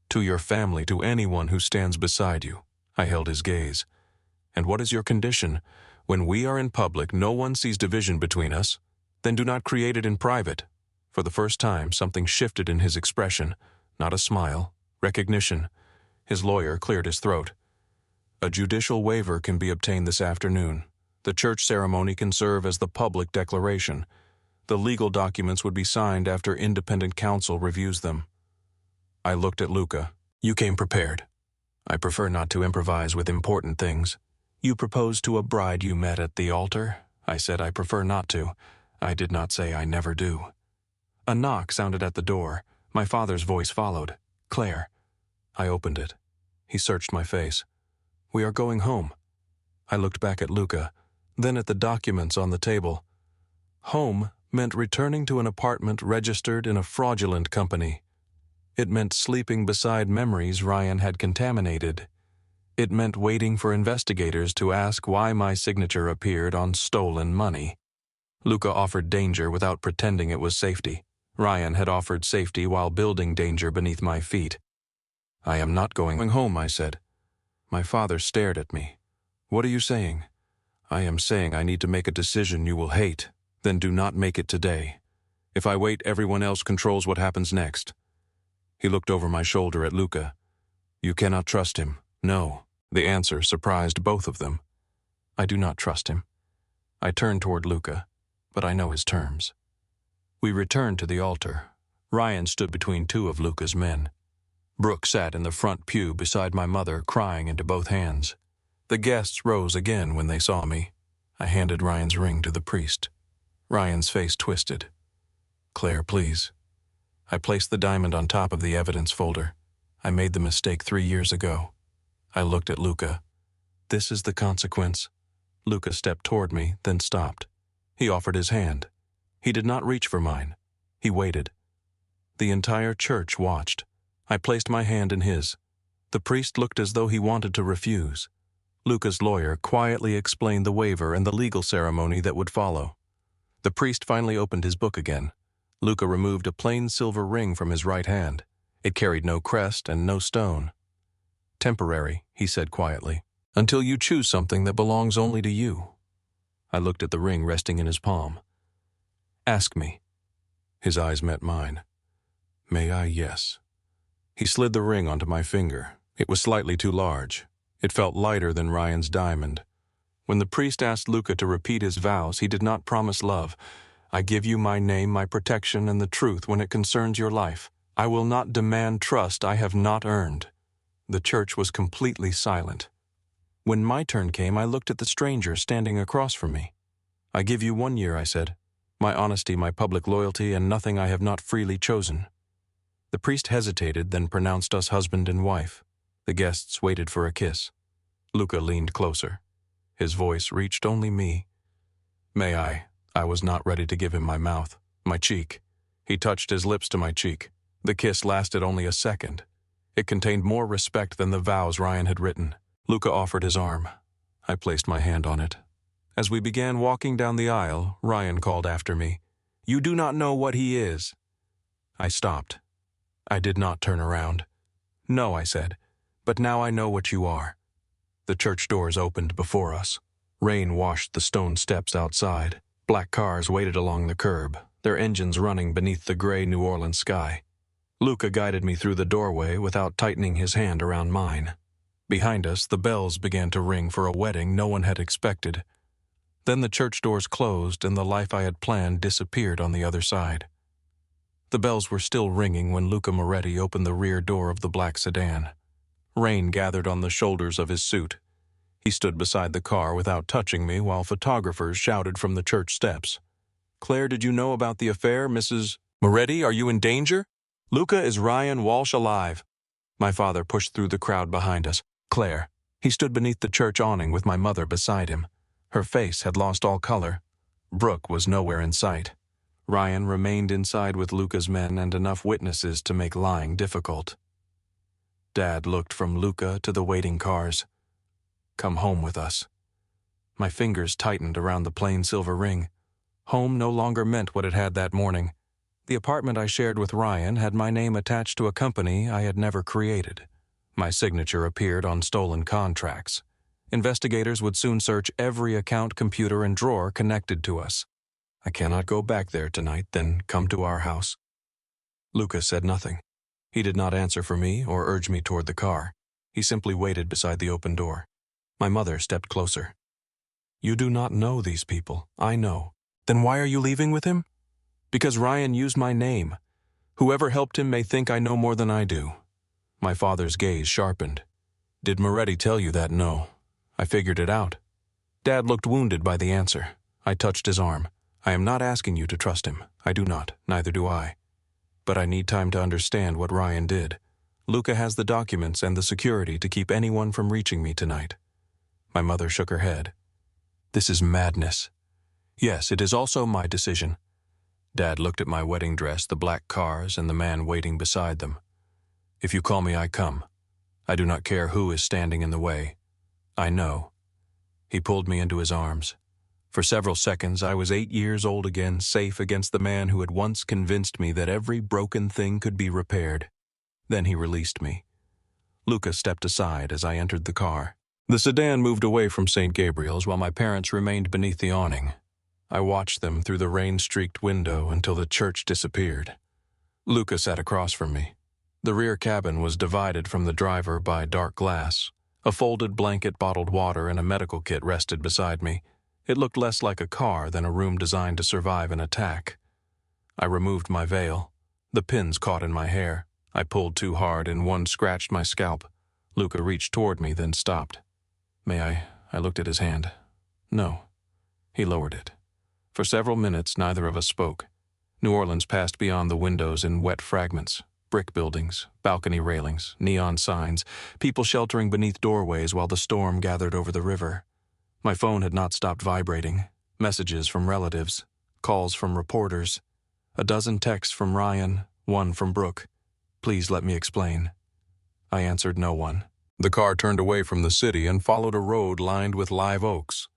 To your family, to anyone who stands beside you. I held his gaze. And what is your condition? When we are in public, no one sees division between us. Then do not create it in private. For the first time, something shifted in his expression. Not a smile. Recognition. His lawyer cleared his throat. A judicial waiver can be obtained this afternoon. The church ceremony can serve as the public declaration. The legal documents would be signed after independent counsel reviews them. I looked at Luca. You came prepared. I prefer not to improvise with important things. You proposed to a bride you met at the altar? I said I prefer not to. I did not say I never do. A knock sounded at the door. My father's voice followed. Claire. I opened it. He searched my face. We are going home. I looked back at Luca, then at the documents on the table. Home meant returning to an apartment registered in a fraudulent company. It meant sleeping beside memories Ryan had contaminated. It meant waiting for investigators to ask why my signature appeared on stolen money. Luca offered danger without pretending it was safety. Ryan had offered safety while building danger beneath my feet. I am not going home, I said. My father stared at me. What are you saying? I am saying I need to make a decision you will hate. Then do not make it today. If I wait, everyone else controls what happens next. He looked over my shoulder at Luca. You cannot trust him. No. The answer surprised both of them. I do not trust him. I turned toward Luca, but I know his terms. We returned to the altar. Ryan stood between two of Luca's men. Brooke sat in the front pew beside my mother, crying into both hands. The guests rose again when they saw me. I handed Ryan's ring to the priest. Ryan's face twisted. Claire, please. I placed the diamond on top of the evidence folder. I made the mistake 3 years ago. I looked at Luca. This is the consequence. Luca stepped toward me, then stopped. He offered his hand. He did not reach for mine. He waited. The entire church watched. I placed my hand in his. The priest looked as though he wanted to refuse. Luca's lawyer quietly explained the waiver and the legal ceremony that would follow. The priest finally opened his book again. Luca removed a plain silver ring from his right hand. It carried no crest and no stone. Temporary, he said quietly, until you choose something that belongs only to you. I looked at the ring resting in his palm. Ask me. His eyes met mine. May I? Yes. He slid the ring onto my finger. It was slightly too large. It felt lighter than Ryan's diamond. When the priest asked Luca to repeat his vows, he did not promise love. I give you my name, my protection, and the truth when it concerns your life. I will not demand trust I have not earned. The church was completely silent. When my turn came, I looked at the stranger standing across from me. I give you 1 year, I said. My honesty, my public loyalty, and nothing I have not freely chosen. The priest hesitated, then pronounced us husband and wife. The guests waited for a kiss. Luca leaned closer. His voice reached only me. May I? I was not ready to give him my mouth, my cheek. He touched his lips to my cheek. The kiss lasted only a second. It contained more respect than the vows Ryan had written. Luca offered his arm. I placed my hand on it. As we began walking down the aisle, Ryan called after me. You do not know what he is. I stopped. I did not turn around. No, I said, but now I know what you are. The church doors opened before us. Rain washed the stone steps outside. Black cars waited along the curb, their engines running beneath the gray New Orleans sky. Luca guided me through the doorway without tightening his hand around mine. Behind us, the bells began to ring for a wedding no one had expected. Then the church doors closed and the life I had planned disappeared on the other side. The bells were still ringing when Luca Moretti opened the rear door of the black sedan. Rain gathered on the shoulders of his suit. He stood beside the car without touching me while photographers shouted from the church steps. Claire, did you know about the affair, Mrs. Moretti? Are you in danger? Luca, is Ryan Walsh alive? My father pushed through the crowd behind us. Claire, He stood beneath the church awning with my mother beside him. Her face had lost all color. Brooke was nowhere in sight. Ryan remained inside with Luca's men and enough witnesses to make lying difficult. Dad looked from Luca to the waiting cars. "Come home with us." My fingers tightened around the plain silver ring. Home no longer meant what it had that morning. The apartment I shared with Ryan had my name attached to a company I had never created. My signature appeared on stolen contracts. Investigators would soon search every account, computer, and drawer connected to us. "I cannot go back there tonight, then come to our house." Luca said nothing. He did not answer for me or urge me toward the car. He simply waited beside the open door. My mother stepped closer. "You do not know these people. I know. Then why are you leaving with him?" "Because Ryan used my name. Whoever helped him may think I know more than I do." My father's gaze sharpened. "Did Moretti tell you that?" "No. I figured it out." Dad looked wounded by the answer. I touched his arm. "I am not asking you to trust him. I do not. Neither do I. But I need time to understand what Ryan did. Luca has the documents and the security to keep anyone from reaching me tonight." My mother shook her head. "This is madness." "Yes, it is also my decision." Dad looked at my wedding dress, the black cars, and the man waiting beside them. "If you call me, I come. I do not care who is standing in the way. I know." He pulled me into his arms. For several seconds, I was 8 years old again, safe against the man who had once convinced me that every broken thing could be repaired. Then he released me. Luca stepped aside as I entered the car. The sedan moved away from St. Gabriel's while my parents remained beneath the awning. I watched them through the rain-streaked window until the church disappeared. Luca sat across from me. The rear cabin was divided from the driver by dark glass. A folded blanket, bottled water, and a medical kit rested beside me. It looked less like a car than a room designed to survive an attack. I removed my veil. The pins caught in my hair. I pulled too hard and one scratched my scalp. Luca reached toward me, then stopped. "May I?" I looked at his hand. "No." He lowered it. For several minutes, neither of us spoke. New Orleans passed beyond the windows in wet fragments. Brick buildings, balcony railings, neon signs, people sheltering beneath doorways while the storm gathered over the river. My phone had not stopped vibrating. Messages from relatives, calls from reporters, a dozen texts from Ryan, one from Brooke. "Please let me explain." I answered no one. The car turned away from the city and followed a road lined with live oaks.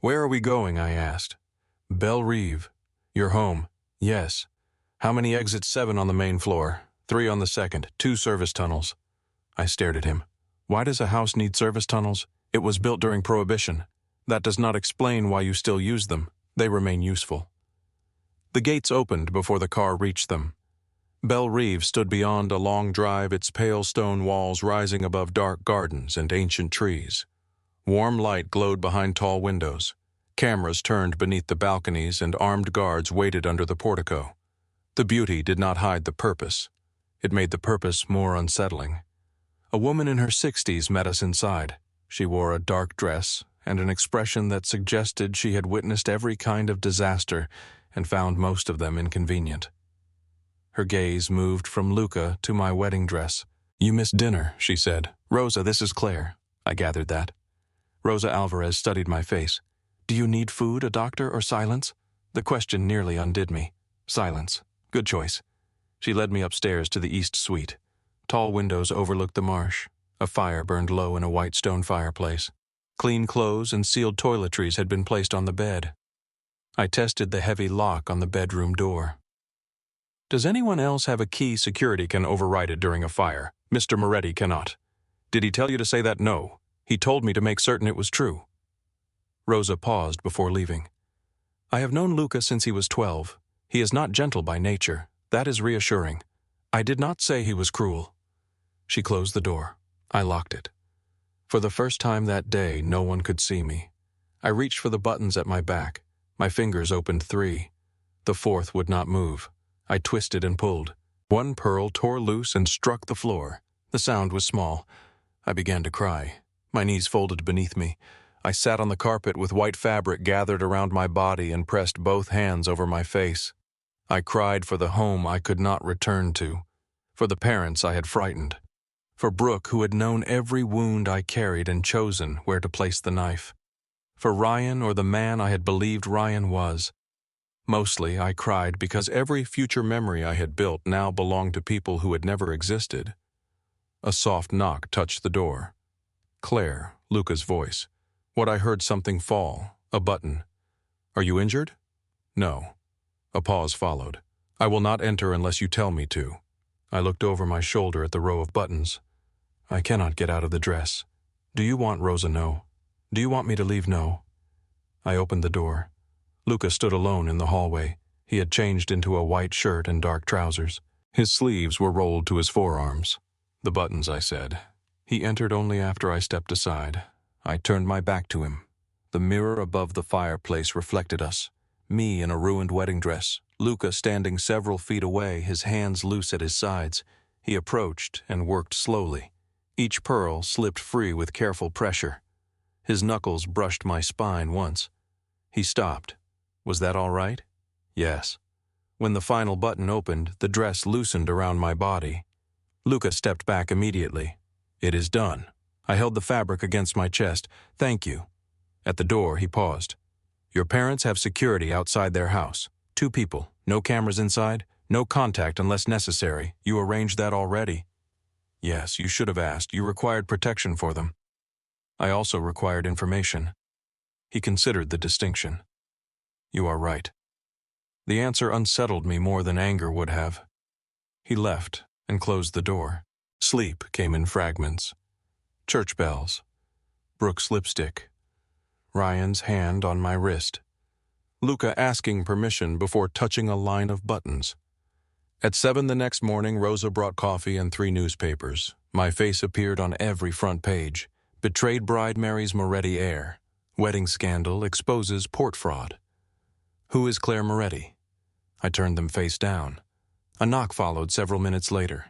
"Where are we going?" I asked. "Belle Rive." "Your home?" "Yes." "How many exits?" "7 on the main floor, 3 on the second, 2 service tunnels." I stared at him. "Why does a house need service tunnels? It was built during Prohibition. That does not explain why you still use them. They remain useful." The gates opened before the car reached them. Belle Rive stood beyond a long drive, its pale stone walls rising above dark gardens and ancient trees. Warm light glowed behind tall windows. Cameras turned beneath the balconies and armed guards waited under the portico. The beauty did not hide the purpose. It made the purpose more unsettling. A woman in her 60s met us inside. She wore a dark dress and an expression that suggested she had witnessed every kind of disaster and found most of them inconvenient. Her gaze moved from Luca to my wedding dress. "You missed dinner," she said. "Rosa, this is Claire." I gathered that. Rosa Alvarez studied my face. "Do you need food, a doctor, or silence?" The question nearly undid me. Silence. Good choice. She led me upstairs to the east suite. Tall windows overlooked the marsh. A fire burned low in a white stone fireplace. Clean clothes and sealed toiletries had been placed on the bed. I tested the heavy lock on the bedroom door. "Does anyone else have a key security can override it during a fire? Mr. Moretti cannot." "Did he tell you to say that?" "No. He told me to make certain it was true." Rosa paused before leaving. "I have known Luca since he was 12. He is not gentle by nature. That is reassuring. I did not say he was cruel." She closed the door. I locked it. For the first time that day, no one could see me. I reached for the buttons at my back. My fingers opened 3. The 4th would not move. I twisted and pulled. One pearl tore loose and struck the floor. The sound was small. I began to cry. My knees folded beneath me. I sat on the carpet with white fabric gathered around my body and pressed both hands over my face. I cried for the home I could not return to, for the parents I had frightened. For Brooke, who had known every wound I carried and chosen where to place the knife. For Ryan, or the man I had believed Ryan was. Mostly, I cried because every future memory I had built now belonged to people who had never existed. A soft knock touched the door. Claire, Luca's voice. What I heard something fall, a button. Are you injured? No. A pause followed. I will not enter unless you tell me to. I looked over my shoulder at the row of buttons. I cannot get out of the dress. Do you want Rosa? No. Do you want me to leave? No. I opened the door. Luca stood alone in the hallway. He had changed into a white shirt and dark trousers. His sleeves were rolled to his forearms. The buttons, I said. He entered only after I stepped aside. I turned my back to him. The mirror above the fireplace reflected us. Me in a ruined wedding dress, Luca standing several feet away, his hands loose at his sides. He approached and worked slowly. Each pearl slipped free with careful pressure. His knuckles brushed my spine once. He stopped. Was that all right? Yes. When the final button opened, the dress loosened around my body. Luca stepped back immediately. It is done. I held the fabric against my chest. Thank you. At the door, he paused. Your parents have security outside their house. 2 people, no cameras inside, no contact unless necessary. You arranged that already? Yes, you should have asked. You required protection for them. I also required information. He considered the distinction. You are right. The answer unsettled me more than anger would have. He left and closed the door. Sleep came in fragments. Church bells. Brooke's lipstick. Ryan's hand on my wrist. Luca asking permission before touching a line of buttons. At 7 the next morning, Rosa brought coffee and 3 newspapers. My face appeared on every front page. Betrayed bride marries Moretti heir. Wedding scandal exposes port fraud. Who is Claire Moretti? I turned them face down. A knock followed several minutes later.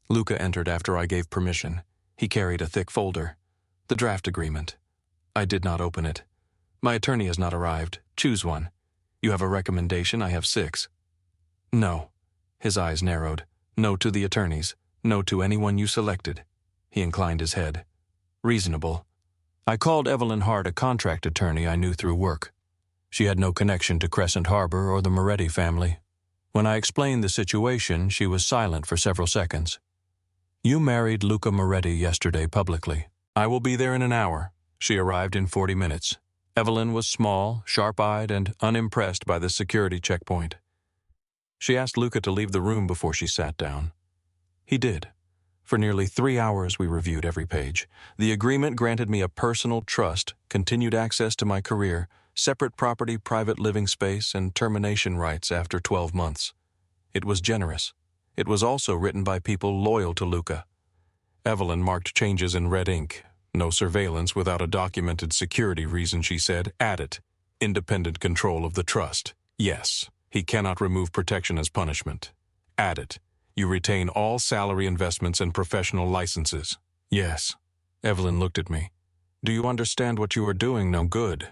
Luca entered after I gave permission. He carried a thick folder. The draft agreement. I did not open it. My attorney has not arrived. Choose one. You have a recommendation, I have 6. No. His eyes narrowed. No to the attorneys. No to anyone you selected. He inclined his head. Reasonable. I called Evelyn Hart, a contract attorney I knew through work. She had no connection to Crescent Harbor or the Moretti family. When I explained the situation, she was silent for several seconds. You married Luca Moretti yesterday publicly. I will be there in an hour. She arrived in 40 minutes. Evelyn was small, sharp-eyed, and unimpressed by the security checkpoint. She asked Luca to leave the room before she sat down. He did. For nearly 3 hours we reviewed every page. The agreement granted me a personal trust, continued access to my career, separate property, private living space, and termination rights after 12 months. It was generous. It was also written by people loyal to Luca. Evelyn marked changes in red ink. No surveillance without a documented security reason, she said. Add it. Independent control of the trust. Yes. He cannot remove protection as punishment. Add it. You retain all salary investments and professional licenses. Yes. Evelyn looked at me. Do you understand what you are doing? No good.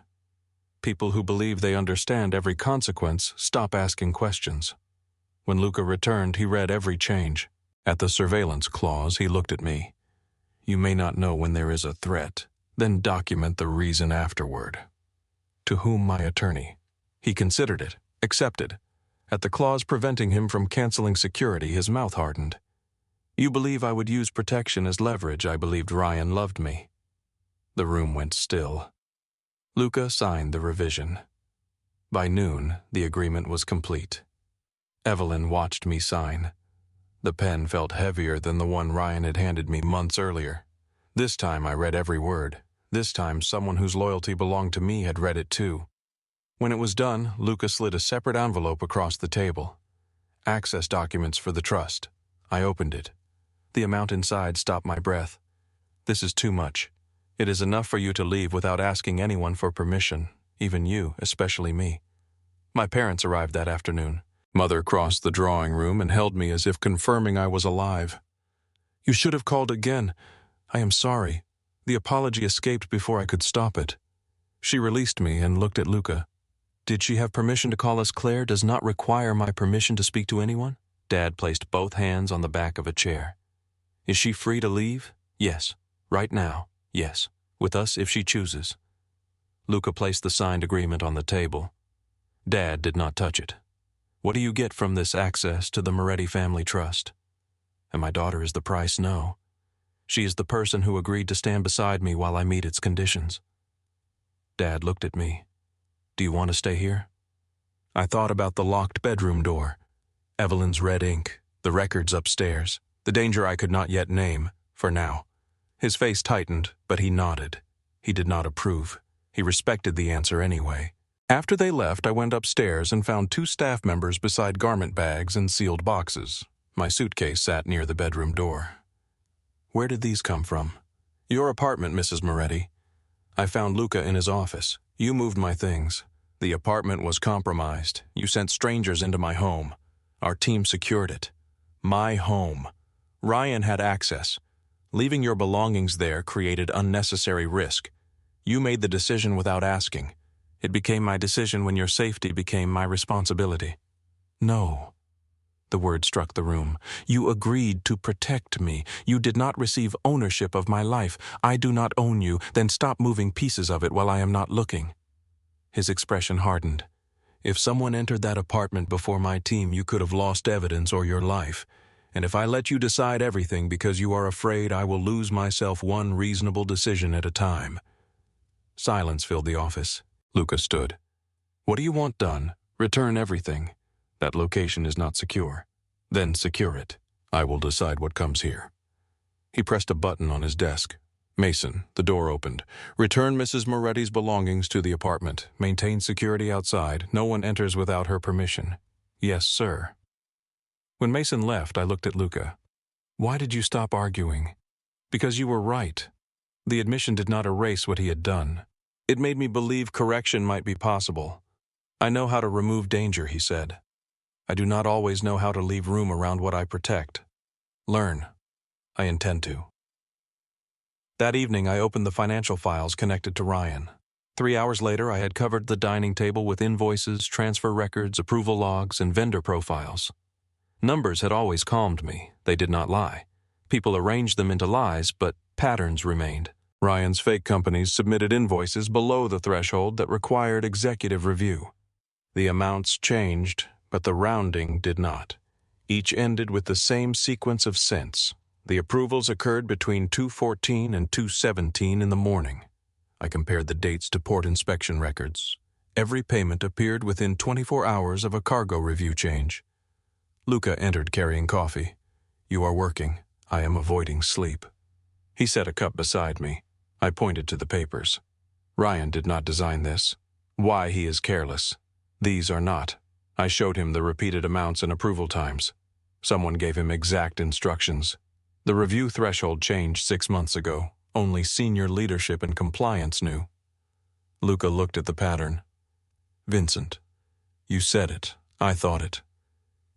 People who believe they understand every consequence stop asking questions. When Luca returned, he read every change. At the surveillance clause, he looked at me. You may not know when there is a threat, then document the reason afterward. To whom my attorney? He considered it, accepted. At the clause preventing him from canceling security, his mouth hardened. You believe I would use protection as leverage. I believed Ryan loved me. The room went still. Luca signed the revision. By noon, the agreement was complete. Evelyn watched me sign. The pen felt heavier than the one Ryan had handed me months earlier. This time I read every word. This time someone whose loyalty belonged to me had read it too. When it was done, Luca slid a separate envelope across the table. Access documents for the trust. I opened it. The amount inside stopped my breath. This is too much. It is enough for you to leave without asking anyone for permission, even you, especially me. My parents arrived that afternoon. Mother crossed the drawing room and held me as if confirming I was alive. You should have called again. I am sorry. The apology escaped before I could stop it. She released me and looked at Luca. Did she have permission to call us Claire? Does not require my permission to speak to anyone? Dad placed both hands on the back of a chair. Is she free to leave? Yes. Right now? Yes. With us if she chooses. Luca placed the signed agreement on the table. Dad did not touch it. What do you get from this access to the Moretti family trust? And my daughter is the price? No. She is the person who agreed to stand beside me while I meet its conditions. Dad looked at me. Do you want to stay here? I thought about the locked bedroom door, Evelyn's red ink, the records upstairs, the danger I could not yet name, for now. His face tightened, but he nodded. He did not approve. He respected the answer anyway. After they left, I went upstairs and found 2 staff members beside garment bags and sealed boxes. My suitcase sat near the bedroom door. Where did these come from? Your apartment, Mrs. Moretti. I found Luca in his office. You moved my things. The apartment was compromised. You sent strangers into my home. Our team secured it. My home. Ryan had access. Leaving your belongings there created unnecessary risk. You made the decision without asking. It became my decision when your safety became my responsibility. No. The word struck the room. You agreed to protect me. You did not receive ownership of my life. I do not own you. Then stop moving pieces of it while I am not looking. His expression hardened. If someone entered that apartment before my team, you could have lost evidence or your life. And if I let you decide everything because you are afraid, I will lose myself one reasonable decision at a time. Silence filled the office. Luca stood. What do you want done? Return everything. That location is not secure. Then secure it. I will decide what comes here. He pressed a button on his desk. Mason, the door opened. Return Mrs. Moretti's belongings to the apartment. Maintain security outside. No one enters without her permission. Yes, sir. When Mason left, I looked at Luca. Why did you stop arguing? Because you were right. The admission did not erase what he had done. It made me believe correction might be possible. I know how to remove danger, he said. I do not always know how to leave room around what I protect. Learn. I intend to. That evening, I opened the financial files connected to Ryan. 3 hours later, I had covered the dining table with invoices, transfer records, approval logs, and vendor profiles. Numbers had always calmed me. They did not lie. People arranged them into lies, but patterns remained. Ryan's fake companies submitted invoices below the threshold that required executive review. The amounts changed, but the rounding did not. Each ended with the same sequence of cents. The approvals occurred between 2:14 and 2:17 in the morning. I compared the dates to port inspection records. Every payment appeared within 24 hours of a cargo review change. Luca entered carrying coffee. You are working. I am avoiding sleep. He set a cup beside me. I pointed to the papers. Ryan did not design this. Why he is careless. These are not. I showed him the repeated amounts and approval times. Someone gave him exact instructions. The review threshold changed 6 months ago. Only senior leadership and compliance knew. Luca looked at the pattern. Vincent, you said it. I thought it.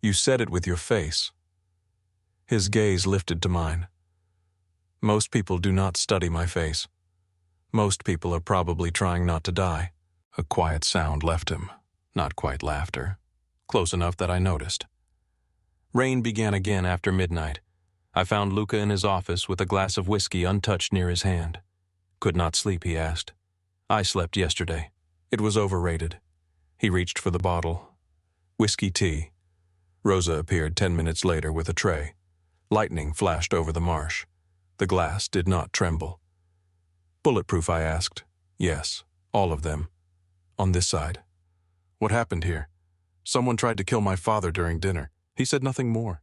You said it with your face. His gaze lifted to mine. Most people do not study my face. Most people are probably trying not to die. A quiet sound left him. Not quite laughter. Close enough that I noticed. Rain began again after midnight. I found Luca in his office with a glass of whiskey untouched near his hand. Could not sleep, he asked. I slept yesterday. It was overrated. He reached for the bottle. Whiskey tea. Rosa appeared 10 minutes later with a tray. Lightning flashed over the marsh. The glass did not tremble. Bulletproof, I asked. Yes, all of them. On this side. What happened here? Someone tried to kill my father during dinner. He said nothing more.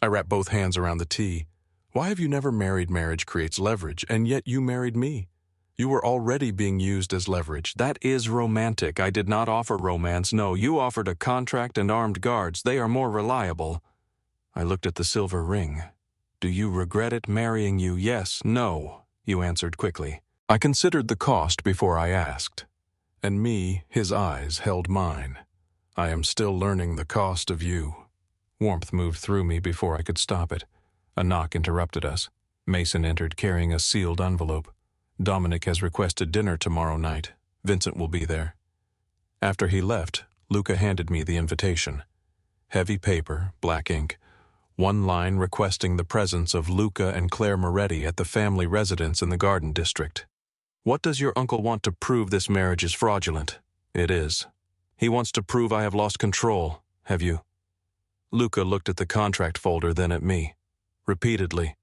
I wrapped both hands around the tea. Why have you never married? Marriage creates leverage, and yet you married me. You were already being used as leverage. That is romantic. I did not offer romance. No, you offered a contract and armed guards. They are more reliable. I looked at the silver ring. Do you regret it marrying you? Yes, no, you answered quickly. I considered the cost before I asked. And me, his eyes held mine. I am still learning the cost of you. Warmth moved through me before I could stop it. A knock interrupted us. Mason entered carrying a sealed envelope. Dominic has requested dinner tomorrow night. Vincent will be there. After he left, Luca handed me the invitation. Heavy paper, black ink. one line requesting the presence of Luca and Claire Moretti at the family residence in the Garden District. What does your uncle want to prove this marriage is fraudulent? It is. He wants to prove I have lost control. Have you? Luca looked at the contract folder, then at me. Repeatedly.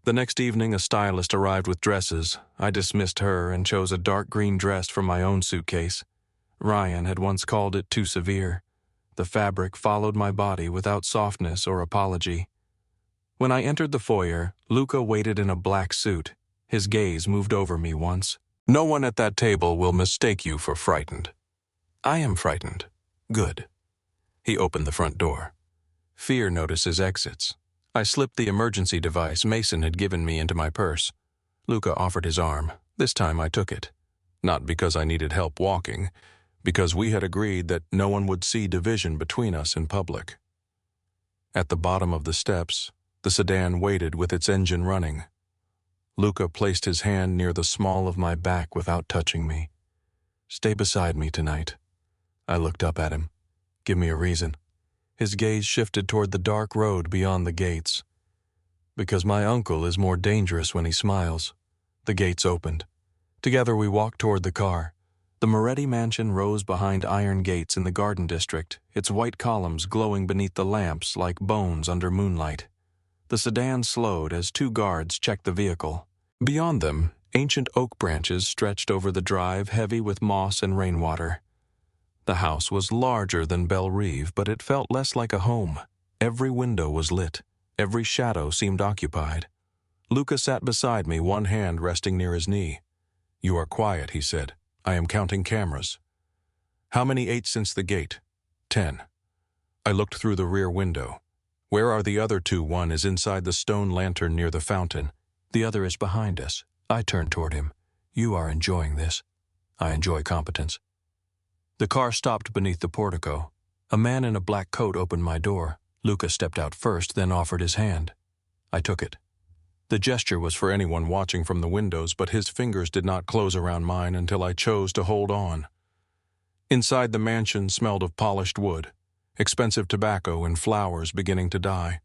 The next evening, a stylist arrived with dresses. I dismissed her and chose a dark green dress from my own suitcase. Ryan had once called it too severe. The fabric followed my body without softness or apology. When I entered the foyer, Luca waited in a black suit. His gaze moved over me once. No one at that table will mistake you for frightened. I am frightened. Good. He opened the front door. Fear notices exits. I slipped the emergency device Mason had given me into my purse. Luca offered his arm. This time I took it. Not because I needed help walking, because we had agreed that no one would see division between us in public. At the bottom of the steps, the sedan waited with its engine running. Luca placed his hand near the small of my back without touching me. Stay beside me tonight. I looked up at him. Give me a reason. His gaze shifted toward the dark road beyond the gates. Because my uncle is more dangerous when he smiles. The gates opened. Together we walked toward the car. The Moretti mansion rose behind iron gates in the Garden District, its white columns glowing beneath the lamps like bones under moonlight. The sedan slowed as two guards checked the vehicle. Beyond them, ancient oak branches stretched over the drive, heavy with moss and rainwater. The house was larger than Belle Reve, but it felt less like a home. Every window was lit. Every shadow seemed occupied. Luca sat beside me, one hand resting near his knee. You are quiet, he said. I am counting cameras. How many 8 since the gate? 10. I looked through the rear window. Where are the other 2? One is inside the stone lantern near the fountain. The other is behind us. I turned toward him. You are enjoying this. I enjoy competence. The car stopped beneath the portico. A man in a black coat opened my door. Luca stepped out first, then offered his hand. I took it. The gesture was for anyone watching from the windows, but his fingers did not close around mine until I chose to hold on. Inside the mansion smelled of polished wood, expensive tobacco and flowers beginning to die.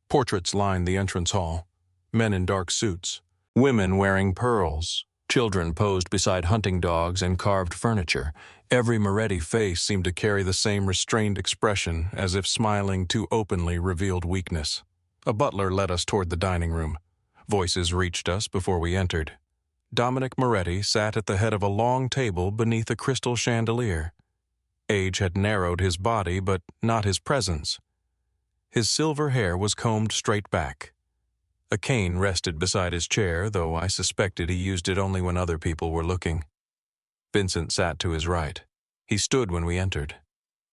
Portraits lined the entrance hall. Men in dark suits. Women wearing pearls. Children posed beside hunting dogs and carved furniture. Every Moretti face seemed to carry the same restrained expression, as if smiling too openly revealed weakness. A butler led us toward the dining room. Voices reached us before we entered. Dominic Moretti sat at the head of a long table beneath a crystal chandelier. Age had narrowed his body, but not his presence. His silver hair was combed straight back. A cane rested beside his chair, though I suspected he used it only when other people were looking. Vincent sat to his right. He stood when we entered.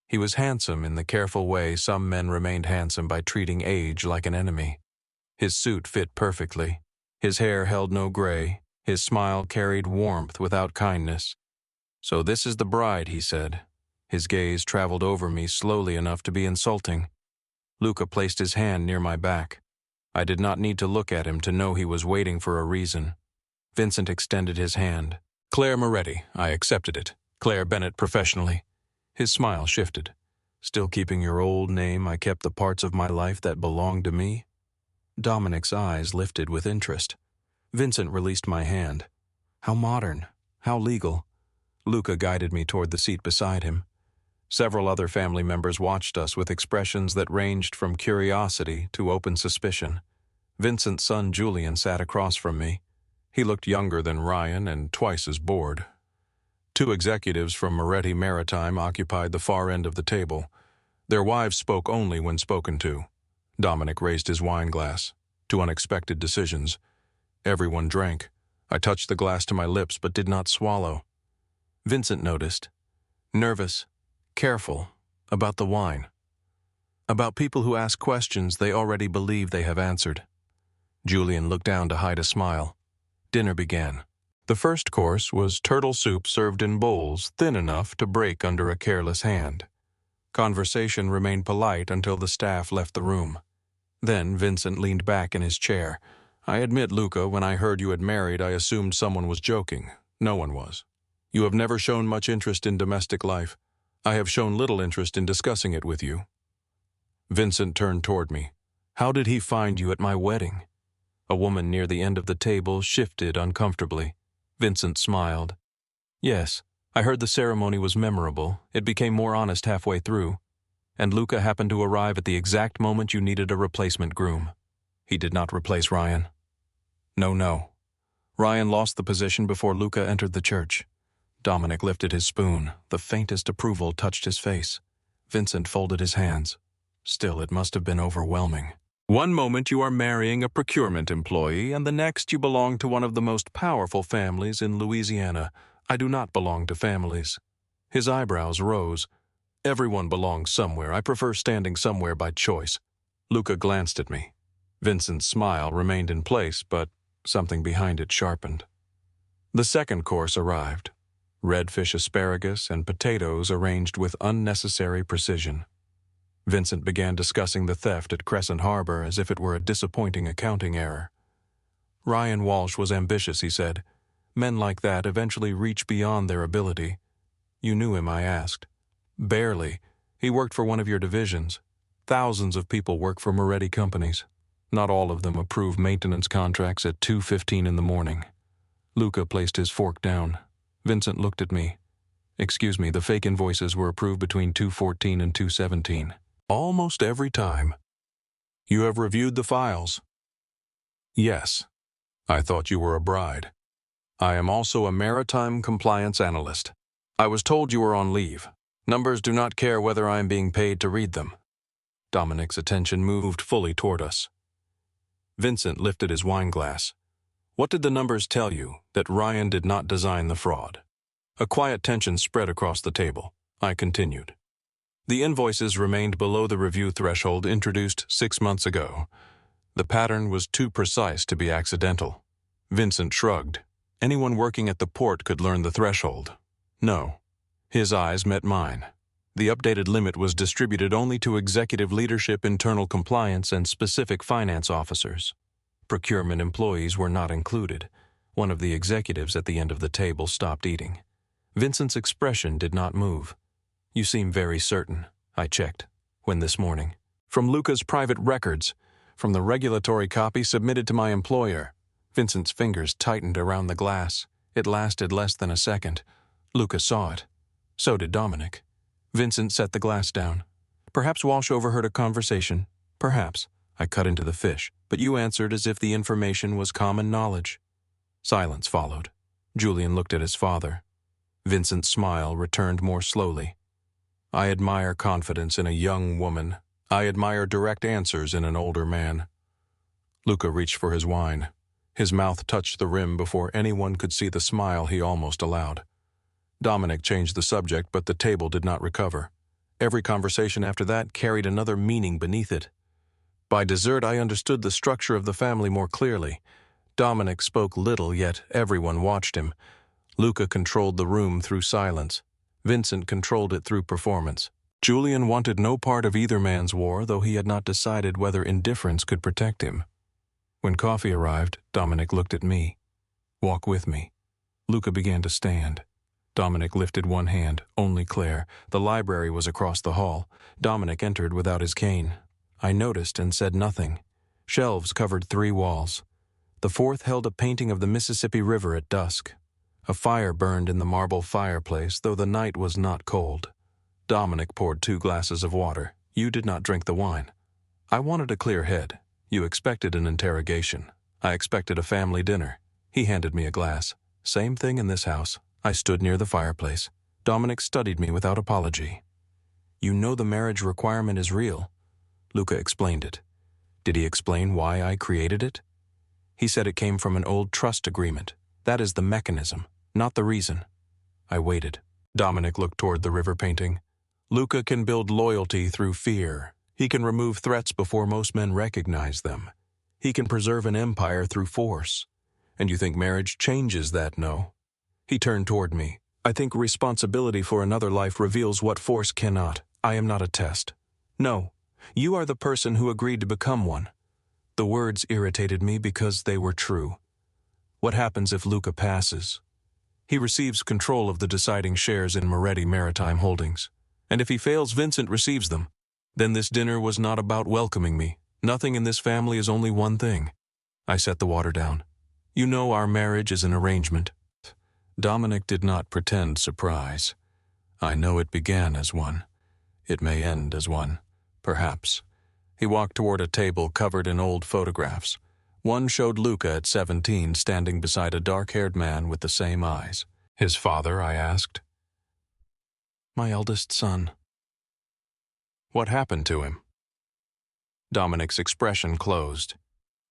He was handsome in the careful way some men remained handsome by treating age like an enemy. His suit fit perfectly. His hair held no gray. His smile carried warmth without kindness. So this is the bride, he said. His gaze traveled over me slowly enough to be insulting. Luca placed his hand near my back. I did not need to look at him to know he was waiting for a reason. Vincent extended his hand. Claire Moretti, I accepted it. Claire Bennett professionally. His smile shifted. Still keeping your old name, I kept the parts of my life that belonged to me. Dominic's eyes lifted with interest. Vincent released my hand. How modern. How legal. Luca guided me toward the seat beside him. Several other family members watched us with expressions that ranged from curiosity to open suspicion. Vincent's son Julian sat across from me. He looked younger than Ryan and twice as bored. 2 executives from Moretti Maritime occupied the far end of the table. Their wives spoke only when spoken to. Dominic raised his wine glass. 2 unexpected decisions. Everyone drank. I touched the glass to my lips but did not swallow. Vincent noticed. Nervous. Careful. About the wine. About people who ask questions they already believe they have answered. Julian looked down to hide a smile. Dinner began. The first course was turtle soup served in bowls thin enough to break under a careless hand. Conversation remained polite until the staff left the room. Then Vincent leaned back in his chair. I admit, Luca, when I heard you had married, I assumed someone was joking. No one was. You have never shown much interest in domestic life. I have shown little interest in discussing it with you. Vincent turned toward me. How did he find you at my wedding? A woman near the end of the table shifted uncomfortably. Vincent smiled. Yes, I heard the ceremony was memorable. It became more honest halfway through. And Luca happened to arrive at the exact moment you needed a replacement groom. He did not replace Ryan. No. Ryan lost the position before Luca entered the church. Dominic lifted his spoon. The faintest approval touched his face. Vincent folded his hands. Still, it must have been overwhelming. One moment you are marrying a procurement employee, and the next you belong to one of the most powerful families in Louisiana. I do not belong to families. His eyebrows rose. Everyone belongs somewhere. I prefer standing somewhere by choice. Luca glanced at me. Vincent's smile remained in place, but something behind it sharpened. The second course arrived. Redfish asparagus and potatoes arranged with unnecessary precision. Vincent began discussing the theft at Crescent Harbor as if it were a disappointing accounting error. Ryan Walsh was ambitious, he said. Men like that eventually reach beyond their ability. You knew him, I asked. Barely. He worked for one of your divisions. Thousands of people work for Moretti companies. Not all of them approve maintenance contracts at 2:15 in the morning. Luca placed his fork down. Vincent looked at me. Excuse me, the fake invoices were approved between 2:14 and 2:17. Almost every time. You have reviewed the files? Yes. I thought you were a bride. I am also a maritime compliance analyst. I was told you were on leave. Numbers do not care whether I am being paid to read them. Dominic's attention moved fully toward us. Vincent lifted his wine glass. What did the numbers tell you that Ryan did not design the fraud? A quiet tension spread across the table. I continued. The invoices remained below the review threshold introduced 6 months ago. The pattern was too precise to be accidental. Vincent shrugged. Anyone working at the port could learn the threshold. No. His eyes met mine. The updated limit was distributed only to executive leadership, internal compliance, and specific finance officers. Procurement employees were not included. One of the executives at the end of the table stopped eating. Vincent's expression did not move. You seem very certain, I checked. When this morning? From Luca's private records, from the regulatory copy submitted to my employer. Vincent's fingers tightened around the glass. It lasted less than a second. Luca saw it. So did Dominic. Vincent set the glass down. Perhaps Walsh overheard a conversation. Perhaps. I cut into the fish, but you answered as if the information was common knowledge. Silence followed. Julian looked at his father. Vincent's smile returned more slowly. I admire confidence in a young woman. I admire direct answers in an older man. Luca reached for his wine. His mouth touched the rim before anyone could see the smile he almost allowed. Dominic changed the subject, but the table did not recover. Every conversation after that carried another meaning beneath it. By dessert, I understood the structure of the family more clearly. Dominic spoke little, yet everyone watched him. Luca controlled the room through silence. Vincent controlled it through performance. Julian wanted no part of either man's war, though he had not decided whether indifference could protect him. When coffee arrived, Dominic looked at me. Walk with me. Luca began to stand. Dominic lifted one hand, only Claire. The library was across the hall. Dominic entered without his cane. I noticed and said nothing. Shelves covered 3 walls. The fourth held a painting of the Mississippi River at dusk. A fire burned in the marble fireplace, though the night was not cold. Dominic poured 2 glasses of water. You did not drink the wine. I wanted a clear head. You expected an interrogation. I expected a family dinner. He handed me a glass. Same thing in this house. I stood near the fireplace. Dominic studied me without apology. You know the marriage requirement is real. Luca explained it. Did he explain why I created it? He said it came from an old trust agreement. That is the mechanism, not the reason. I waited. Dominic looked toward the river painting. Luca can build loyalty through fear. He can remove threats before most men recognize them. He can preserve an empire through force. And you think marriage changes that, no? He turned toward me. I think responsibility for another life reveals what force cannot. I am not a test. No, you are the person who agreed to become one. The words irritated me because they were true. What happens if Luca passes? He receives control of the deciding shares in Moretti Maritime Holdings. And if he fails, Vincent receives them. Then this dinner was not about welcoming me. Nothing in this family is only one thing. I set the water down. You know our marriage is an arrangement. Dominic did not pretend surprise. I know it began as one. It may end as one, perhaps. He walked toward a table covered in old photographs. One showed Luca at 17 standing beside a dark-haired man with the same eyes. His father, I asked. My eldest son. What happened to him? Dominic's expression closed.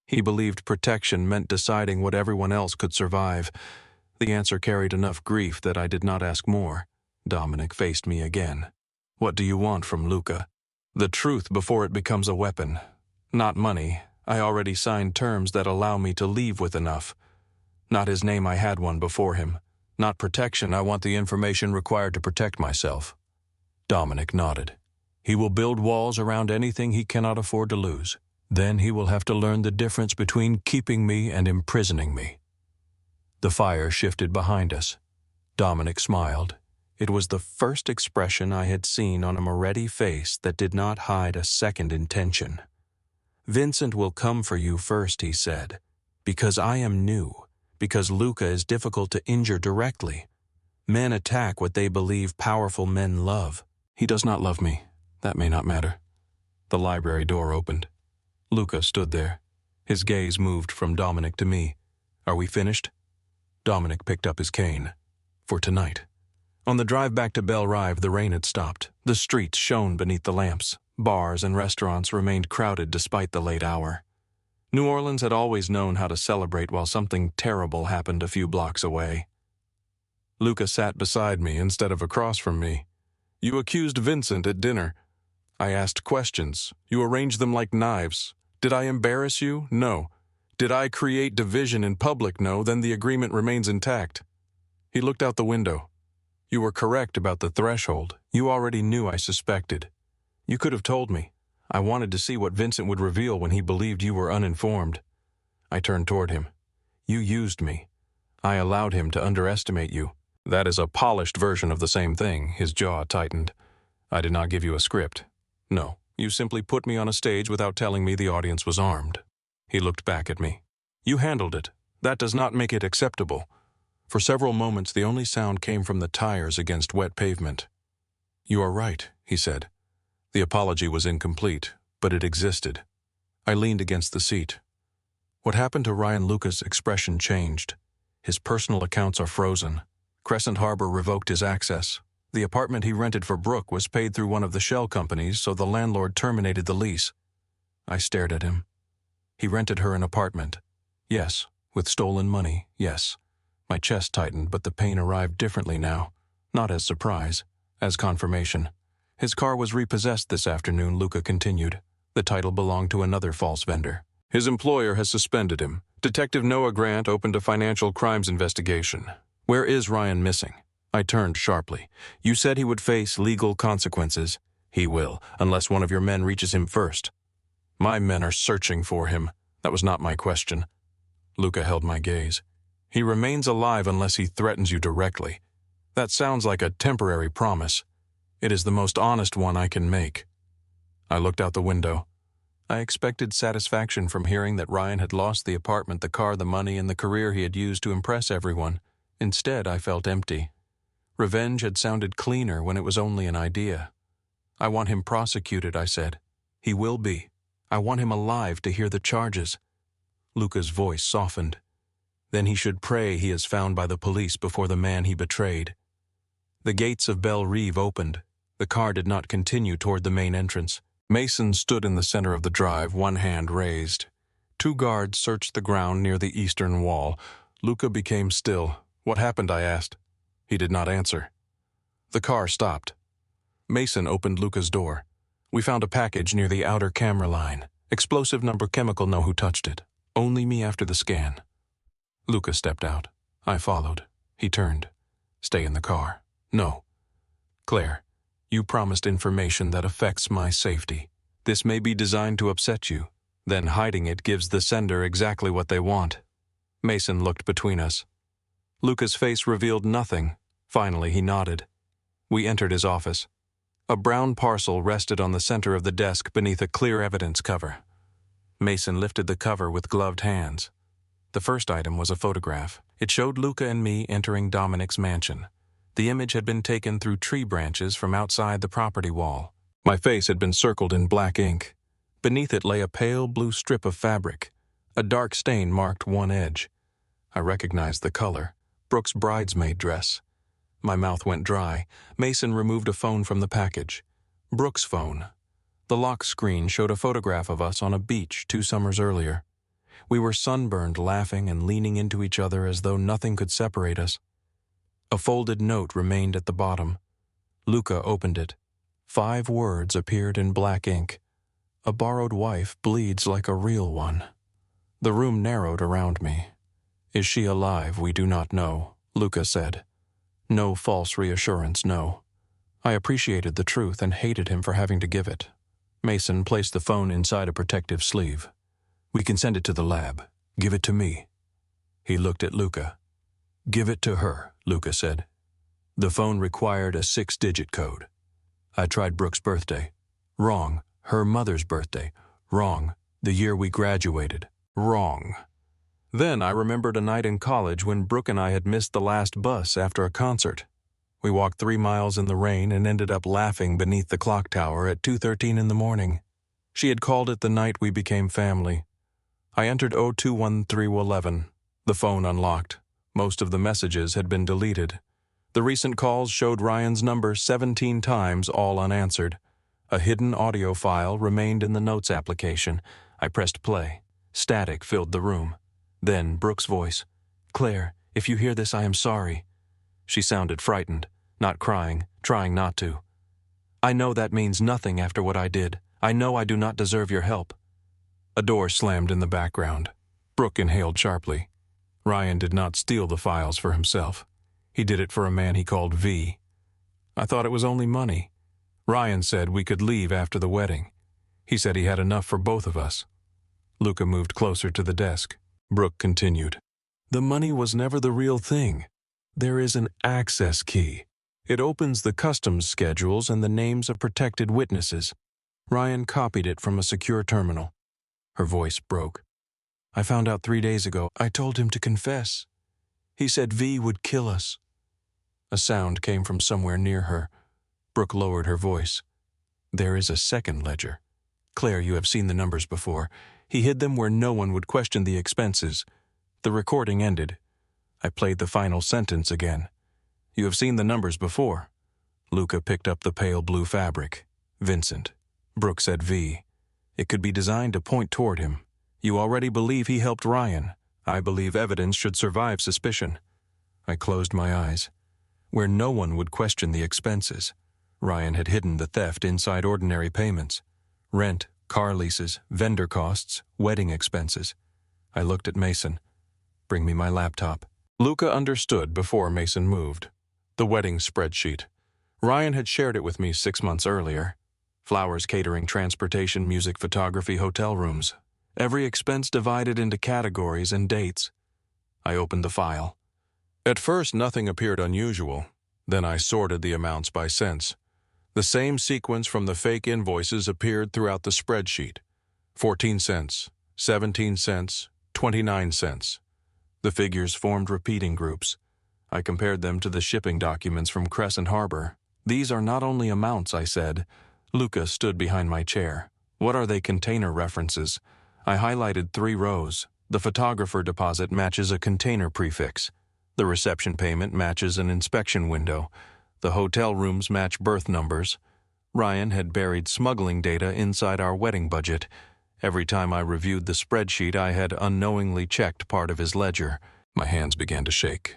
He believed protection meant deciding what everyone else could survive. The answer carried enough grief that I did not ask more. Dominic faced me again. What do you want from Luca? The truth before it becomes a weapon. Not money. I already signed terms that allow me to leave with enough. Not his name, I had one before him. Not protection, I want the information required to protect myself. Dominic nodded. He will build walls around anything he cannot afford to lose. Then he will have to learn the difference between keeping me and imprisoning me. The fire shifted behind us. Dominic smiled. It was the first expression I had seen on a Moretti face that did not hide a second intention. Vincent will come for you first, he said, because I am new, because Luca is difficult to injure directly. Men attack what they believe powerful men love. He does not love me. That may not matter. The library door opened. Luca stood there. His gaze moved from Dominic to me. Are we finished? Dominic picked up his cane. For tonight. On the drive back to Belle Rive, the rain had stopped. The streets shone beneath the lamps. Bars and restaurants remained crowded despite the late hour. New Orleans had always known how to celebrate while something terrible happened a few blocks away. Luca sat beside me instead of across from me. You accused Vincent at dinner. I asked questions. You arranged them like knives. Did I embarrass you? No. Did I create division in public? No. Then the agreement remains intact. He looked out the window. You were correct about the threshold. You already knew I suspected. You could have told me. I wanted to see what Vincent would reveal when he believed you were uninformed. I turned toward him. You used me. I allowed him to underestimate you. That is a polished version of the same thing. His jaw tightened. I did not give you a script. No, you simply put me on a stage without telling me the audience was armed. He looked back at me. You handled it. That does not make it acceptable. For several moments, the only sound came from the tires against wet pavement. You are right, he said. The apology was incomplete, but it existed. I leaned against the seat. What happened to Ryan Lucas' expression changed. His personal accounts are frozen. Crescent Harbor revoked his access. The apartment he rented for Brooke was paid through one of the shell companies, so the landlord terminated the lease. I stared at him. He rented her an apartment. Yes, with stolen money, yes. My chest tightened, but the pain arrived differently now. Not as surprise, as confirmation. His car was repossessed this afternoon, Luca continued. The title belonged to another false vendor. His employer has suspended him. Detective Noah Grant opened a financial crimes investigation. Where is Ryan missing? I turned sharply. You said he would face legal consequences. He will, unless one of your men reaches him first. My men are searching for him. That was not my question. Luca held my gaze. He remains alive unless he threatens you directly. That sounds like a temporary promise. It is the most honest one I can make. I looked out the window. I expected satisfaction from hearing that Ryan had lost the apartment, the car, the money, and the career he had used to impress everyone. Instead, I felt empty. Revenge had sounded cleaner when it was only an idea. I want him prosecuted, I said. He will be. I want him alive to hear the charges. Luca's voice softened. Then he should pray he is found by the police before the man he betrayed. The gates of Belle Rive opened. The car did not continue toward the main entrance. Mason stood in the center of the drive, one hand raised. 2 guards searched the ground near the eastern wall. Luca became still. What happened? I asked. He did not answer. The car stopped. Mason opened Luca's door. We found a package near the outer camera line. Explosive number chemical, know who touched it. Only me after the scan. Luca stepped out. I followed. He turned. Stay in the car. No. Claire, you promised information that affects my safety. This may be designed to upset you. Then hiding it gives the sender exactly what they want. Mason looked between us. Luca's face revealed nothing. Finally, he nodded. We entered his office. A brown parcel rested on the center of the desk beneath a clear evidence cover. Mason lifted the cover with gloved hands. The first item was a photograph. It showed Luca and me entering Dominic's mansion. The image had been taken through tree branches from outside the property wall. My face had been circled in black ink. Beneath it lay a pale blue strip of fabric. A dark stain marked one edge. I recognized the color. Brooke's bridesmaid dress. My mouth went dry. Mason removed a phone from the package. Brooke's phone. The lock screen showed a photograph of us on a beach 2 summers earlier. We were sunburned, laughing and leaning into each other as though nothing could separate us. A folded note remained at the bottom. Luca opened it. 5 words appeared in black ink. A borrowed wife bleeds like a real one. The room narrowed around me. Is she alive? We do not know, Luca said. No false reassurance, no. I appreciated the truth and hated him for having to give it. Mason placed the phone inside a protective sleeve. We can send it to the lab. Give it to me. He looked at Luca. Give it to her, Luca said. The phone required a 6-digit code. I tried Brooke's birthday. Wrong. Her mother's birthday. Wrong. The year we graduated. Wrong. Then I remembered a night in college when Brooke and I had missed the last bus after a concert. We walked 3 miles in the rain and ended up laughing beneath the clock tower at 2:13 in the morning. She had called it the night we became family. I entered 021311. The phone unlocked. Most of the messages had been deleted. The recent calls showed Ryan's number 17 times, all unanswered. A hidden audio file remained in the notes application. I pressed play. Static filled the room. Then Brooke's voice. Claire, if you hear this, I am sorry. She sounded frightened, not crying, trying not to. I know that means nothing after what I did. I know I do not deserve your help. A door slammed in the background. Brooke inhaled sharply. Ryan did not steal the files for himself. He did it for a man he called V. I thought it was only money. Ryan said we could leave after the wedding. He said he had enough for both of us. Luca moved closer to the desk. Brooke continued. The money was never the real thing. There is an access key. It opens the customs schedules and the names of protected witnesses. Ryan copied it from a secure terminal. Her voice broke. I found out 3 days ago. I told him to confess. He said V would kill us. A sound came from somewhere near her. Brooke lowered her voice. There is a second ledger. Claire, you have seen the numbers before. He hid them where no one would question the expenses. The recording ended. I played the final sentence again. You have seen the numbers before. Luca picked up the pale blue fabric. Vincent. Brooke said V. It could be designed to point toward him. You already believe he helped Ryan. I believe evidence should survive suspicion. I closed my eyes. Where no one would question the expenses. Ryan had hidden the theft inside ordinary payments. Rent, car leases, vendor costs, wedding expenses. I looked at Mason. Bring me my laptop. Luca understood before Mason moved. The wedding spreadsheet. Ryan had shared it with me 6 months earlier. Flowers, catering, transportation, music, photography, hotel rooms. Every expense divided into categories and dates. I opened the file. At first, nothing appeared unusual. Then I sorted the amounts by cents. The same sequence from the fake invoices appeared throughout the spreadsheet. 14 cents, 17 cents, 29 cents. The figures formed repeating groups. I compared them to the shipping documents from Crescent Harbor. These are not only amounts, I said. Luca stood behind my chair. What are they container references? I highlighted 3 rows. The photographer deposit matches a container prefix. The reception payment matches an inspection window. The hotel rooms match berth numbers. Ryan had buried smuggling data inside our wedding budget. Every time I reviewed the spreadsheet, I had unknowingly checked part of his ledger. My hands began to shake.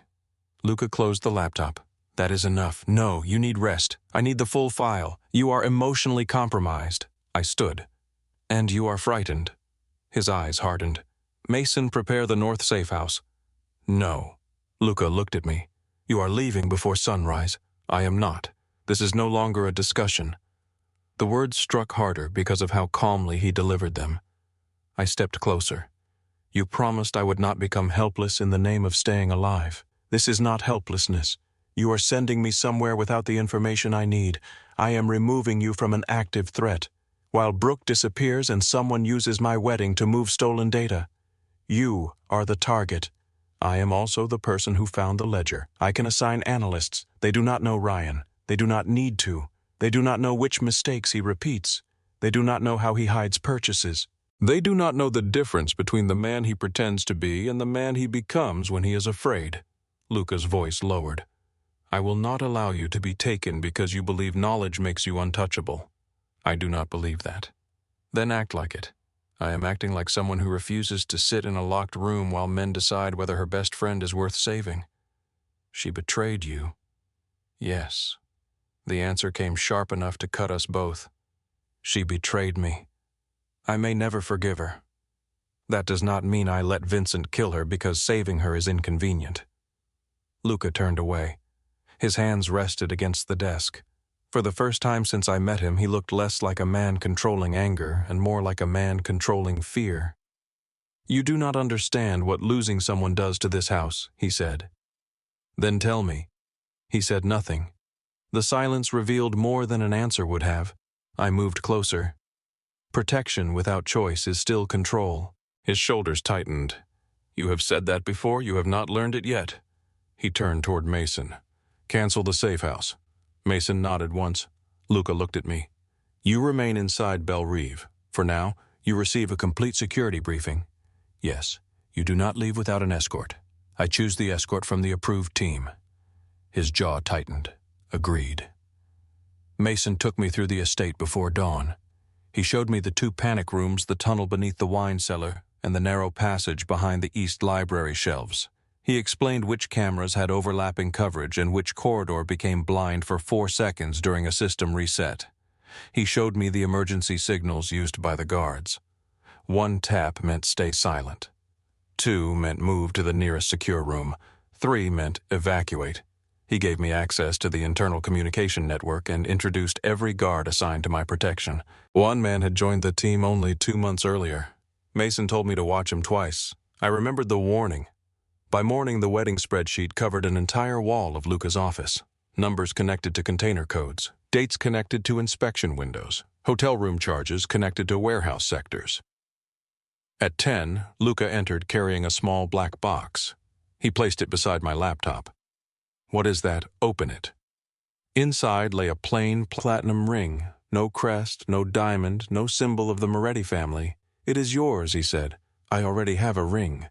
Luca closed the laptop. That is enough. No, you need rest. I need the full file. You are emotionally compromised. I stood. And you are frightened. His eyes hardened. Mason, prepare the north safe house. No. Luca looked at me. You are leaving before sunrise. I am not. This is no longer a discussion. The words struck harder because of how calmly he delivered them. I stepped closer. You promised I would not become helpless in the name of staying alive. This is not helplessness. You are sending me somewhere without the information I need. I am removing you from an active threat. while Brooke disappears and someone uses my wedding to move stolen data. You are the target. I am also the person who found the ledger. I can assign analysts. They do not know Ryan. They do not need to. They do not know which mistakes he repeats. They do not know how he hides purchases. They do not know the difference between the man he pretends to be and the man he becomes when he is afraid. Luca's voice lowered. I will not allow you to be taken because you believe knowledge makes you untouchable. I do not believe that. Then act like it. I am acting like someone who refuses to sit in a locked room while men decide whether her best friend is worth saving. She betrayed you. Yes. The answer came sharp enough to cut us both. She betrayed me. I may never forgive her. That does not mean I let Vincent kill her because saving her is inconvenient. Luca turned away. His hands rested against the desk. For the first time since I met him, he looked less like a man controlling anger and more like a man controlling fear. You do not understand what losing someone does to this house, he said. Then tell me. He said nothing. The silence revealed more than an answer would have. I moved closer. Protection without choice is still control. His shoulders tightened. You have said that before, you have not learned it yet. He turned toward Mason. Cancel the safe house. Mason nodded once. Luca looked at me. You remain inside Belle Reve. For now, you receive a complete security briefing. Yes, you do not leave without an escort. I choose the escort from the approved team. His jaw tightened. Agreed. Mason took me through the estate before dawn. He showed me the 2 panic rooms, the tunnel beneath the wine cellar, and the narrow passage behind the East Library shelves. He explained which cameras had overlapping coverage and which corridor became blind for 4 seconds during a system reset. He showed me the emergency signals used by the guards. 1 tap meant stay silent. 2 meant move to the nearest secure room. 3 meant evacuate. He gave me access to the internal communication network and introduced every guard assigned to my protection. 1 man had joined the team only 2 months earlier. Mason told me to watch him twice. I remembered the warning. By morning, the wedding spreadsheet covered an entire wall of Luca's office. Numbers connected to container codes, dates connected to inspection windows, hotel room charges connected to warehouse sectors. At 10, Luca entered carrying a small black box. He placed it beside my laptop. What is that? Open it. Inside lay a plain platinum ring. No crest, no diamond, no symbol of the Moretti family. It is yours, he said. I already have a ring.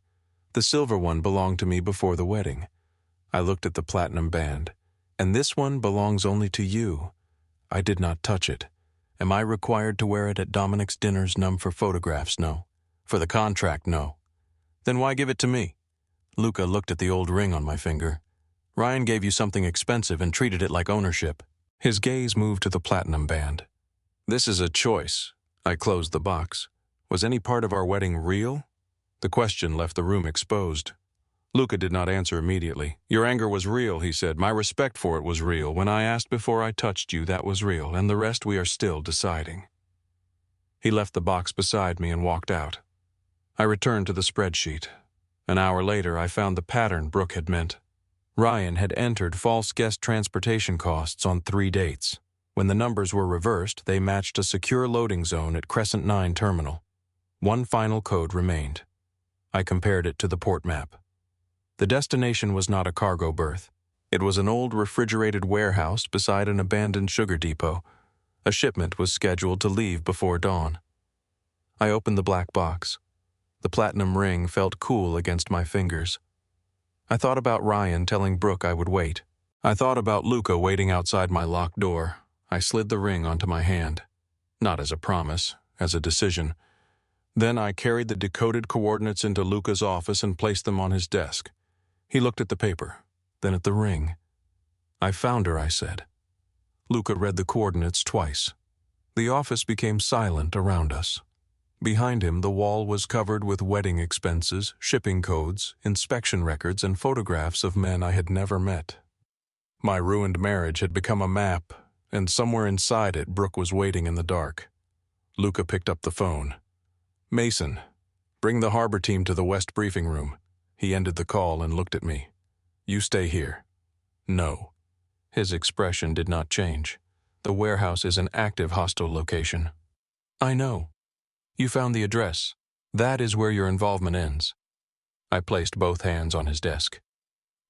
The silver one belonged to me before the wedding. I looked at the platinum band. And this one belongs only to you. I did not touch it. Am I required to wear it at Dominic's dinners? None for photographs, no. For the contract, no. Then why give it to me? Luca looked at the old ring on my finger. Ryan gave you something expensive and treated it like ownership. His gaze moved to the platinum band. This is a choice. I closed the box. Was any part of our wedding real? The question left the room exposed. Luca did not answer immediately. Your anger was real, he said. My respect for it was real. When I asked before I touched you, that was real, and the rest we are still deciding. He left the box beside me and walked out. I returned to the spreadsheet. An hour later, I found the pattern Brooke had meant. Ryan had entered false guest transportation costs on 3 dates. When the numbers were reversed, they matched a secure loading zone at Crescent 9 terminal. 1 final code remained. I compared it to the port map. The destination was not a cargo berth. It was an old refrigerated warehouse beside an abandoned sugar depot. A shipment was scheduled to leave before dawn. I opened the black box. The platinum ring felt cool against my fingers. I thought about Ryan telling Brooke I would wait. I thought about Luca waiting outside my locked door. I slid the ring onto my hand. Not as a promise, as a decision. Then I carried the decoded coordinates into Luca's office and placed them on his desk. He looked at the paper, then at the ring. I found her, I said. Luca read the coordinates twice. The office became silent around us. Behind him, the wall was covered with wedding expenses, shipping codes, inspection records, and photographs of men I had never met. My ruined marriage had become a map, and somewhere inside it, Brooke was waiting in the dark. Luca picked up the phone. Mason, bring the harbor team to the West briefing room. He ended the call and looked at me. You stay here. No. His expression did not change. The warehouse is an active hostile location. I know. You found the address. That is where your involvement ends. I placed both hands on his desk.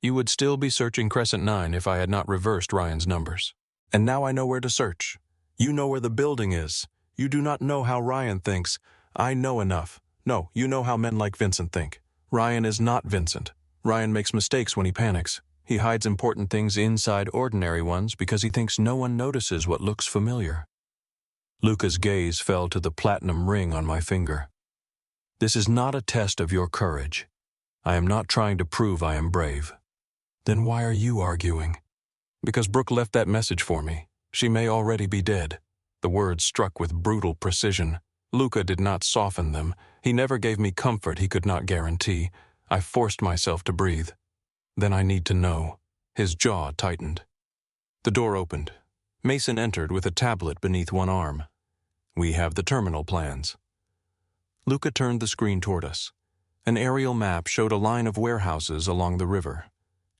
You would still be searching Crescent 9 if I had not reversed Ryan's numbers. And now I know where to search. You know where the building is. You do not know how Ryan thinks. I know enough. No, you know how men like Vincent think. Ryan is not Vincent. Ryan makes mistakes when he panics. He hides important things inside ordinary ones because he thinks no one notices what looks familiar. Luca's gaze fell to the platinum ring on my finger. This is not a test of your courage. I am not trying to prove I am brave. Then why are you arguing? Because Brooke left that message for me. She may already be dead. The words struck with brutal precision. Luca did not soften them. He never gave me comfort he could not guarantee. I forced myself to breathe. Then I need to know. His jaw tightened. The door opened. Mason entered with a tablet beneath one arm. We have the terminal plans. Luca turned the screen toward us. An aerial map showed a line of warehouses along the river.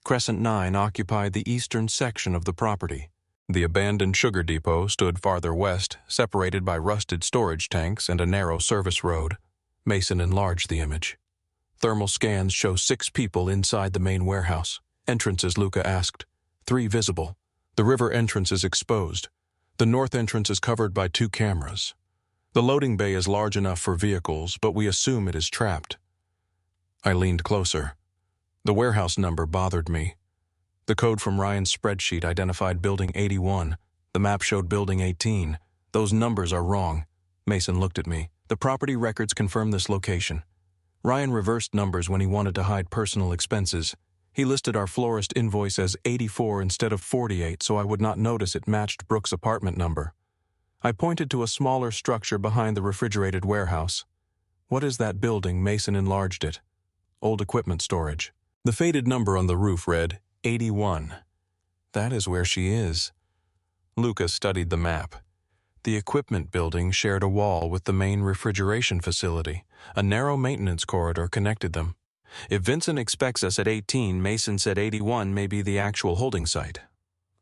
Crescent 9 occupied the eastern section of the property. The abandoned sugar depot stood farther west, separated by rusted storage tanks and a narrow service road. Mason enlarged the image. Thermal scans show 6 people inside the main warehouse. Entrances, Luca asked. 3 visible. The river entrance is exposed. The north entrance is covered by 2 cameras. The loading bay is large enough for vehicles, but we assume it is trapped. I leaned closer. The warehouse number bothered me. The code from Ryan's spreadsheet identified Building 81. The map showed Building 18. Those numbers are wrong. Mason looked at me. The property records confirm this location. Ryan reversed numbers when he wanted to hide personal expenses. He listed our florist invoice as 84 instead of 48, so I would not notice it matched Brooke's apartment number. I pointed to a smaller structure behind the refrigerated warehouse. What is that building? Mason enlarged it. Old equipment storage. The faded number on the roof read 81. That is where she is. Luca studied the map. The equipment building shared a wall with the main refrigeration facility. A narrow maintenance corridor connected them. If Vincent expects us at 18, Mason said 81 may be the actual holding site.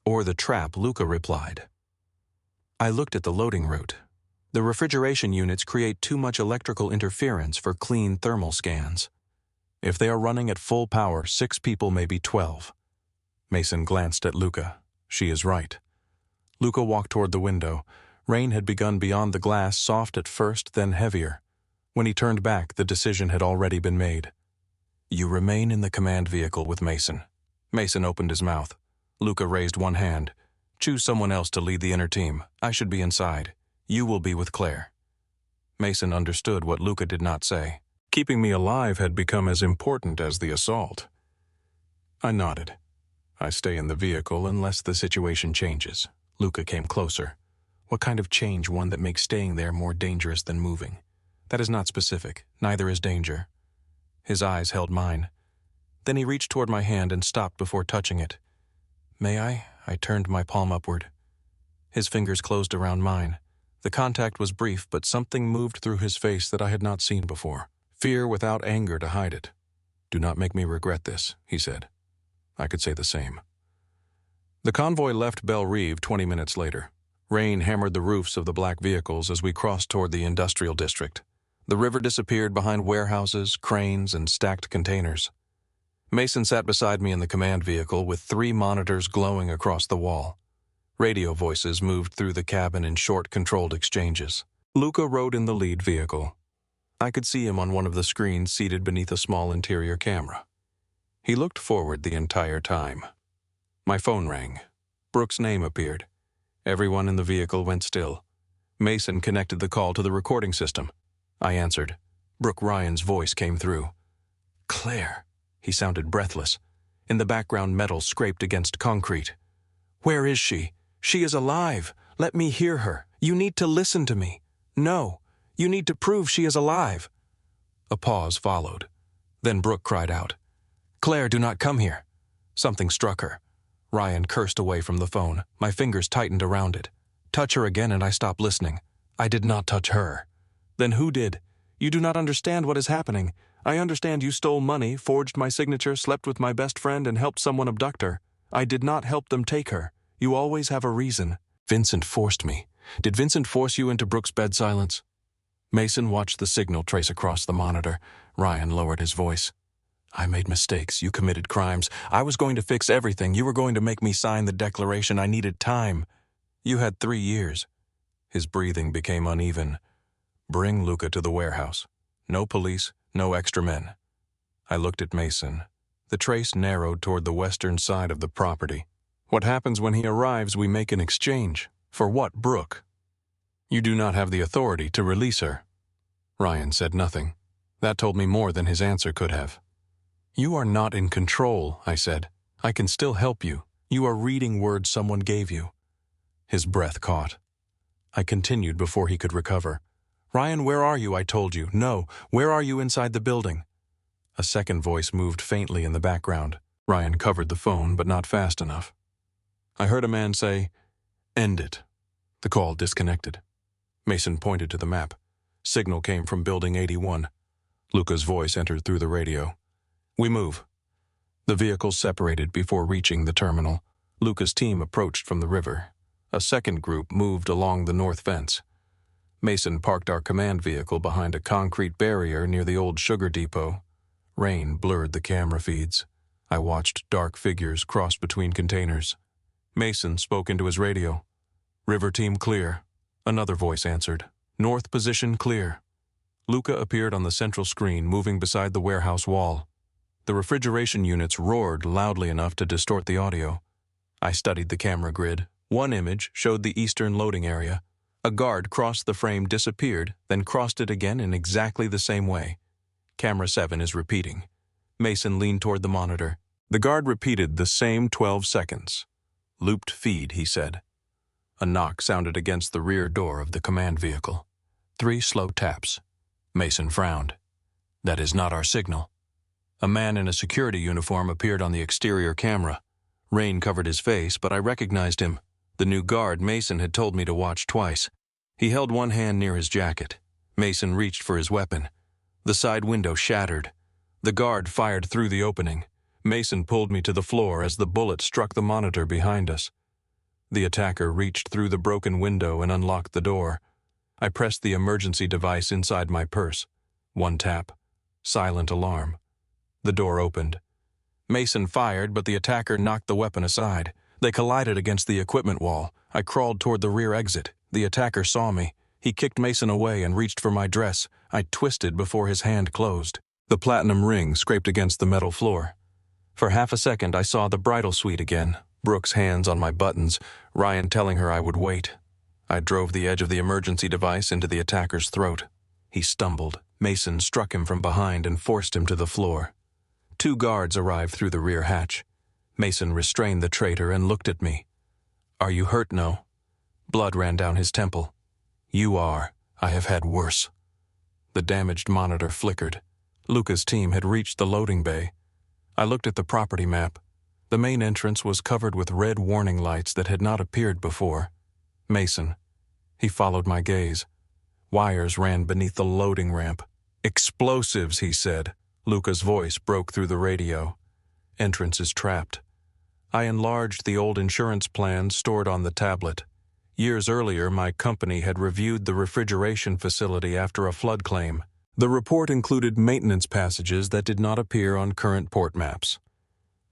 Or the trap, Luca replied. I looked at the loading route. The refrigeration units create too much electrical interference for clean thermal scans. If they are running at full power, 6 people may be 12. Mason glanced at Luca. She is right. Luca walked toward the window. Rain had begun beyond the glass, soft at first, then heavier. When he turned back, the decision had already been made. You remain in the command vehicle with Mason. Mason opened his mouth. Luca raised one hand. Choose someone else to lead the inner team. I should be inside. You will be with Claire. Mason understood what Luca did not say. Keeping me alive had become as important as the assault. I nodded. I stay in the vehicle unless the situation changes. Luca came closer. What kind of change? One that makes staying there more dangerous than moving? That is not specific. Neither is danger. His eyes held mine. Then he reached toward my hand and stopped before touching it. May I? I turned my palm upward. His fingers closed around mine. The contact was brief, but something moved through his face that I had not seen before. Fear without anger to hide it. Do not make me regret this, he said. I could say the same. The convoy left Belle Reve 20 minutes later. Rain hammered the roofs of the black vehicles as we crossed toward the industrial district. The river disappeared behind warehouses, cranes, and stacked containers. Mason sat beside me in the command vehicle with 3 monitors glowing across the wall. Radio voices moved through the cabin in short, controlled exchanges. Luca rode in the lead vehicle. I could see him on one of the screens seated beneath a small interior camera. He looked forward the entire time. My phone rang. Brooke's name appeared. Everyone in the vehicle went still. Mason connected the call to the recording system. I answered. Brooke Ryan's voice came through. Claire. He sounded breathless. In the background, metal scraped against concrete. Where is she? She is alive. Let me hear her. You need to listen to me. No. You need to prove she is alive. A pause followed. Then Brooke cried out. Claire, do not come here. Something struck her. Ryan cursed away from the phone. My fingers tightened around it. Touch her again and I stopped listening. I did not touch her. Then who did? You do not understand what is happening. I understand you stole money, forged my signature, slept with my best friend, and helped someone abduct her. I did not help them take her. You always have a reason. Vincent forced me. Did Vincent force you into Brooke's bed silence? Mason watched the signal trace across the monitor. Ryan lowered his voice. I made mistakes. You committed crimes. I was going to fix everything. You were going to make me sign the declaration. I needed time. You had 3 years. His breathing became uneven. Bring Luca to the warehouse. No police, no extra men. I looked at Mason. The trace narrowed toward the western side of the property. What happens when he arrives? We make an exchange. For what, Brooke? You do not have the authority to release her. Ryan said nothing. That told me more than his answer could have. You are not in control, I said. I can still help you. You are reading words someone gave you. His breath caught. I continued before he could recover. Ryan, where are you? I told you. No, where are you inside the building? A second voice moved faintly in the background. Ryan covered the phone, but not fast enough. I heard a man say, "End it." The call disconnected. Mason pointed to the map. Signal came from Building 81. Luca's voice entered through the radio. We move. The vehicles separated before reaching the terminal. Luca's team approached from the river. A second group moved along the north fence. Mason parked our command vehicle behind a concrete barrier near the old sugar depot. Rain blurred the camera feeds. I watched dark figures cross between containers. Mason spoke into his radio. River team clear. Another voice answered. North position clear. Luca appeared on the central screen, moving beside the warehouse wall. The refrigeration units roared loudly enough to distort the audio. I studied the camera grid. One image showed the eastern loading area. A guard crossed the frame, disappeared, then crossed it again in exactly the same way. Camera 7 is repeating. Mason leaned toward the monitor. The guard repeated the same 12 seconds. Looped feed, he said. A knock sounded against the rear door of the command vehicle. 3 slow taps. Mason frowned. That is not our signal. A man in a security uniform appeared on the exterior camera. Rain covered his face, but I recognized him. The new guard Mason had told me to watch twice. He held one hand near his jacket. Mason reached for his weapon. The side window shattered. The guard fired through the opening. Mason pulled me to the floor as the bullet struck the monitor behind us. The attacker reached through the broken window and unlocked the door. I pressed the emergency device inside my purse. 1 tap. Silent alarm. The door opened. Mason fired, but the attacker knocked the weapon aside. They collided against the equipment wall. I crawled toward the rear exit. The attacker saw me. He kicked Mason away and reached for my dress. I twisted before his hand closed. The platinum ring scraped against the metal floor. For half a second, I saw the bridal suite again. Brooke's hands on my buttons, Ryan telling her I would wait. I drove the edge of the emergency device into the attacker's throat. He stumbled. Mason struck him from behind and forced him to the floor. 2 guards arrived through the rear hatch. Mason restrained the traitor and looked at me. Are you hurt, no? Blood ran down his temple. You are. I have had worse. The damaged monitor flickered. Luca's team had reached the loading bay. I looked at the property map. The main entrance was covered with red warning lights that had not appeared before. Mason. He followed my gaze. Wires ran beneath the loading ramp. Explosives, he said. Luca's voice broke through the radio. Entrance is trapped. I enlarged the old insurance plan stored on the tablet. Years earlier, my company had reviewed the refrigeration facility after a flood claim. The report included maintenance passages that did not appear on current port maps.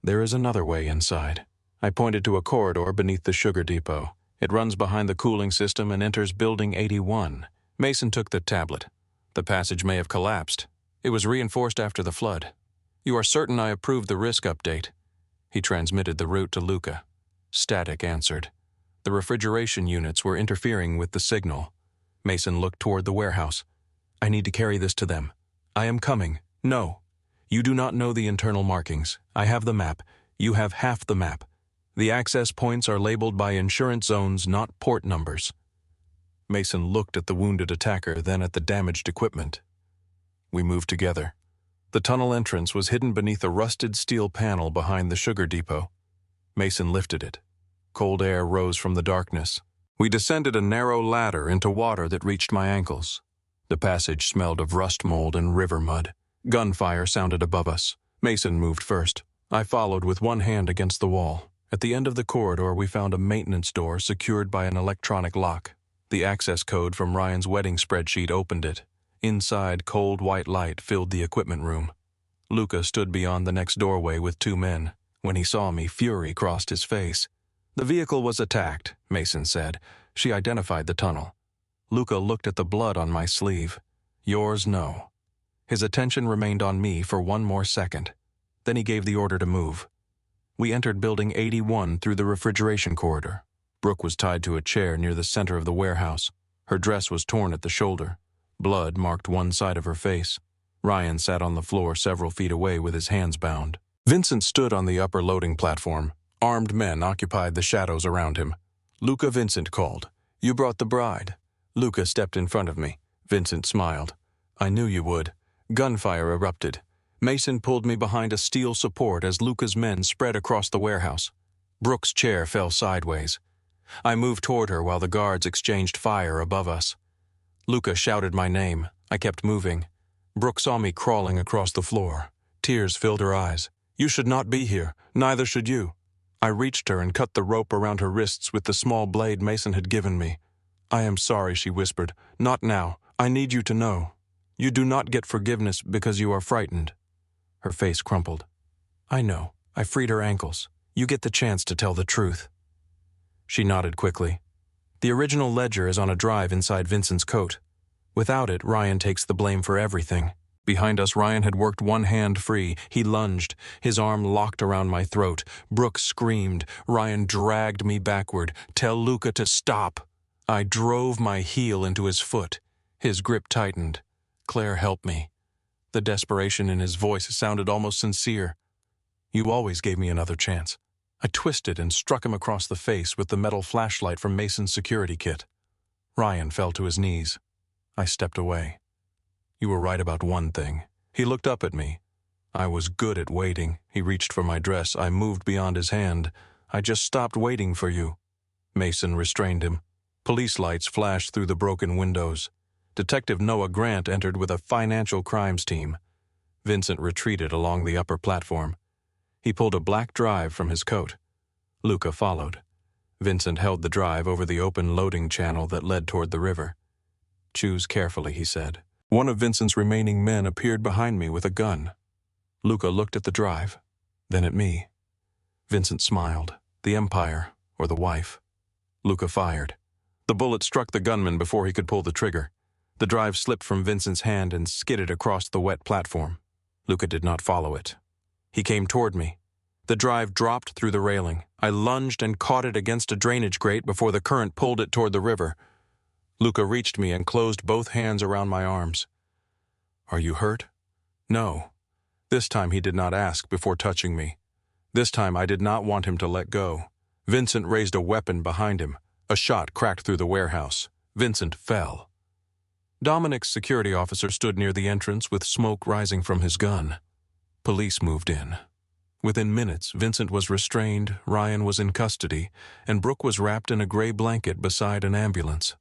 There is another way inside. I pointed to a corridor beneath the sugar depot. It runs behind the cooling system and enters Building 81. Mason took the tablet. The passage may have collapsed. It was reinforced after the flood. You are certain I approved the risk update? He transmitted the route to Luca. Static answered. The refrigeration units were interfering with the signal. Mason looked toward the warehouse. I need to carry this to them. I am coming. No. You do not know the internal markings. I have the map. You have half the map. The access points are labeled by insurance zones, not port numbers. Mason looked at the wounded attacker, then at the damaged equipment. We moved together. The tunnel entrance was hidden beneath a rusted steel panel behind the sugar depot. Mason lifted it. Cold air rose from the darkness. We descended a narrow ladder into water that reached my ankles. The passage smelled of rust mold and river mud. Gunfire sounded above us. Mason moved first. I followed with one hand against the wall. At the end of the corridor, we found a maintenance door secured by an electronic lock. The access code from Ryan's wedding spreadsheet opened it. Inside, cold white light filled the equipment room. Luca stood beyond the next doorway with 2 men. When he saw me, fury crossed his face. "The vehicle was attacked," Mason said. She identified the tunnel. Luca looked at the blood on my sleeve. "Yours, no." His attention remained on me for 1 more second. Then he gave the order to move. We entered Building 81 through the refrigeration corridor. Brooke was tied to a chair near the center of the warehouse. Her dress was torn at the shoulder. Blood marked one side of her face. Ryan sat on the floor several feet away with his hands bound. Vincent stood on the upper loading platform. Armed men occupied the shadows around him. "Luca," Vincent called. "You brought the bride." Luca stepped in front of me. Vincent smiled. "I knew you would." Gunfire erupted. Mason pulled me behind a steel support as Luca's men spread across the warehouse. Brooke's chair fell sideways. I moved toward her while the guards exchanged fire above us. Luca shouted my name. I kept moving. Brooke saw me crawling across the floor. Tears filled her eyes. "You should not be here. Neither should you." I reached her and cut the rope around her wrists with the small blade Mason had given me. "I am sorry," she whispered. "Not now. I need you to know. You do not get forgiveness because you are frightened." Her face crumpled. "I know. I freed her ankles. You get the chance to tell the truth." She nodded quickly. "The original ledger is on a drive inside Vincent's coat. Without it, Ryan takes the blame for everything." Behind us, Ryan had worked one hand free. He lunged. His arm locked around my throat. Brooke screamed. Ryan dragged me backward. "Tell Luca to stop." I drove my heel into his foot. His grip tightened. "Claire, help me." The desperation in his voice sounded almost sincere. "You always gave me another chance." I twisted and struck him across the face with the metal flashlight from Mason's security kit. Ryan fell to his knees. I stepped away. "You were right about one thing." He looked up at me. I was good at waiting. He reached for my dress. I moved beyond his hand. "I just stopped waiting for you." Mason restrained him. Police lights flashed through the broken windows. Detective Noah Grant entered with a financial crimes team. Vincent retreated along the upper platform. He pulled a black drive from his coat. Luca followed. Vincent held the drive over the open loading channel that led toward the river. "Choose carefully," he said. One of Vincent's remaining men appeared behind me with a gun. Luca looked at the drive, then at me. Vincent smiled. The Empire, or the wife. Luca fired. The bullet struck the gunman before he could pull the trigger. The drive slipped from Vincent's hand and skidded across the wet platform. Luca did not follow it. He came toward me. The drive dropped through the railing. I lunged and caught it against a drainage grate before the current pulled it toward the river. Luca reached me and closed both hands around my arms. "Are you hurt?" "No." This time he did not ask before touching me. This time I did not want him to let go. Vincent raised a weapon behind him. A shot cracked through the warehouse. Vincent fell. Dominic's security officer stood near the entrance with smoke rising from his gun. Police moved in. Within minutes, Vincent was restrained, Ryan was in custody, and Brooke was wrapped in a gray blanket beside an ambulance.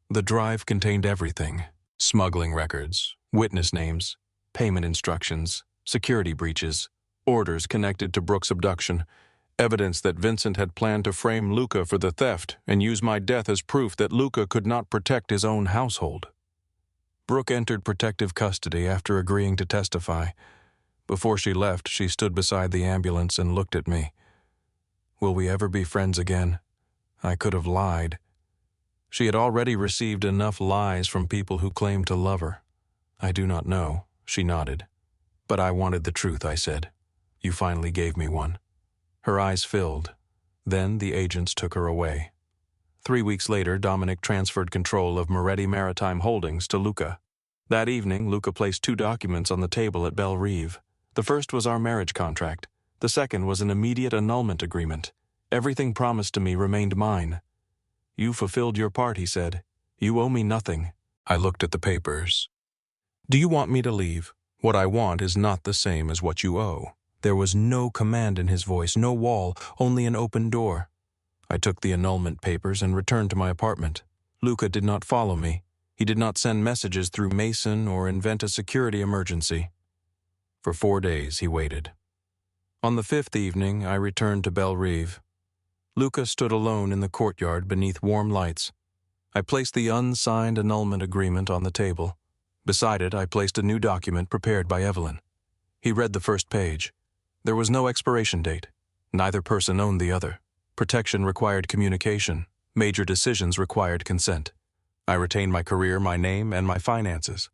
The drive contained everything: smuggling records, witness names, payment instructions, security breaches, orders connected to Brooke's abduction, evidence that Vincent had planned to frame Luca for the theft and use my death as proof that Luca could not protect his own household. Brooke entered protective custody after agreeing to testify. Before she left, she stood beside the ambulance and looked at me. Will we ever be friends again? I could have lied. She had already received enough lies from people who claimed to love her. I do not know, she nodded. But I wanted the truth, I said. You finally gave me one. Her eyes filled. Then the agents took her away. 3 weeks later, Dominic transferred control of Moretti Maritime Holdings to Luca. That evening, Luca placed 2 documents on the table at Belle Rive. The first was our marriage contract. The second was an immediate annulment agreement. Everything promised to me remained mine. You fulfilled your part, he said. You owe me nothing. I looked at the papers. Do you want me to leave? What I want is not the same as what you owe. There was no command in his voice, no wall, only an open door. I took the annulment papers and returned to my apartment. Luca did not follow me. He did not send messages through Mason or invent a security emergency. For 4 days he waited. On the fifth evening, I returned to Belle Rive. Luca stood alone in the courtyard beneath warm lights. I placed the unsigned annulment agreement on the table. Beside it, I placed a new document prepared by Evelyn. He read the first page. There was no expiration date. Neither person owned the other. Protection required communication. Major decisions required consent. I retained my career, my name, and my finances.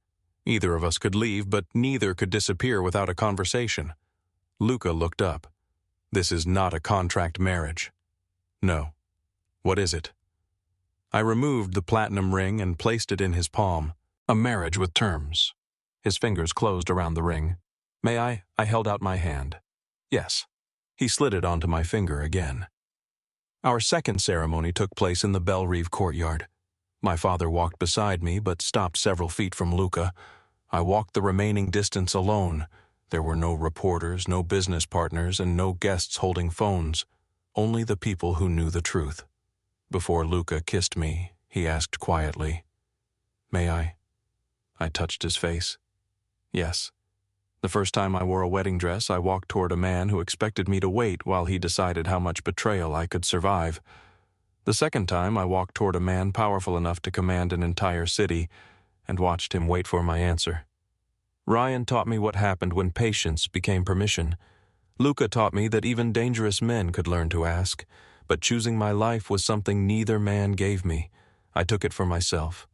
Either of us could leave, but neither could disappear without a conversation. Luca looked up. This is not a contract marriage. No. What is it? I removed the platinum ring and placed it in his palm. A marriage with terms. His fingers closed around the ring. May I? I held out my hand. Yes. He slid it onto my finger again. Our second ceremony took place in the Belle Rive courtyard. My father walked beside me, but stopped several feet from Luca. I walked the remaining distance alone. There were no reporters, no business partners, and no guests holding phones. Only the people who knew the truth. Before Luca kissed me, he asked quietly, "May I?" I touched his face. Yes. The first time I wore a wedding dress, I walked toward a man who expected me to wait while he decided how much betrayal I could survive. The second time, I walked toward a man powerful enough to command an entire city and watched him wait for my answer. Ryan taught me what happened when patience became permission. Luca taught me that even dangerous men could learn to ask, but choosing my life was something neither man gave me. I took it for myself.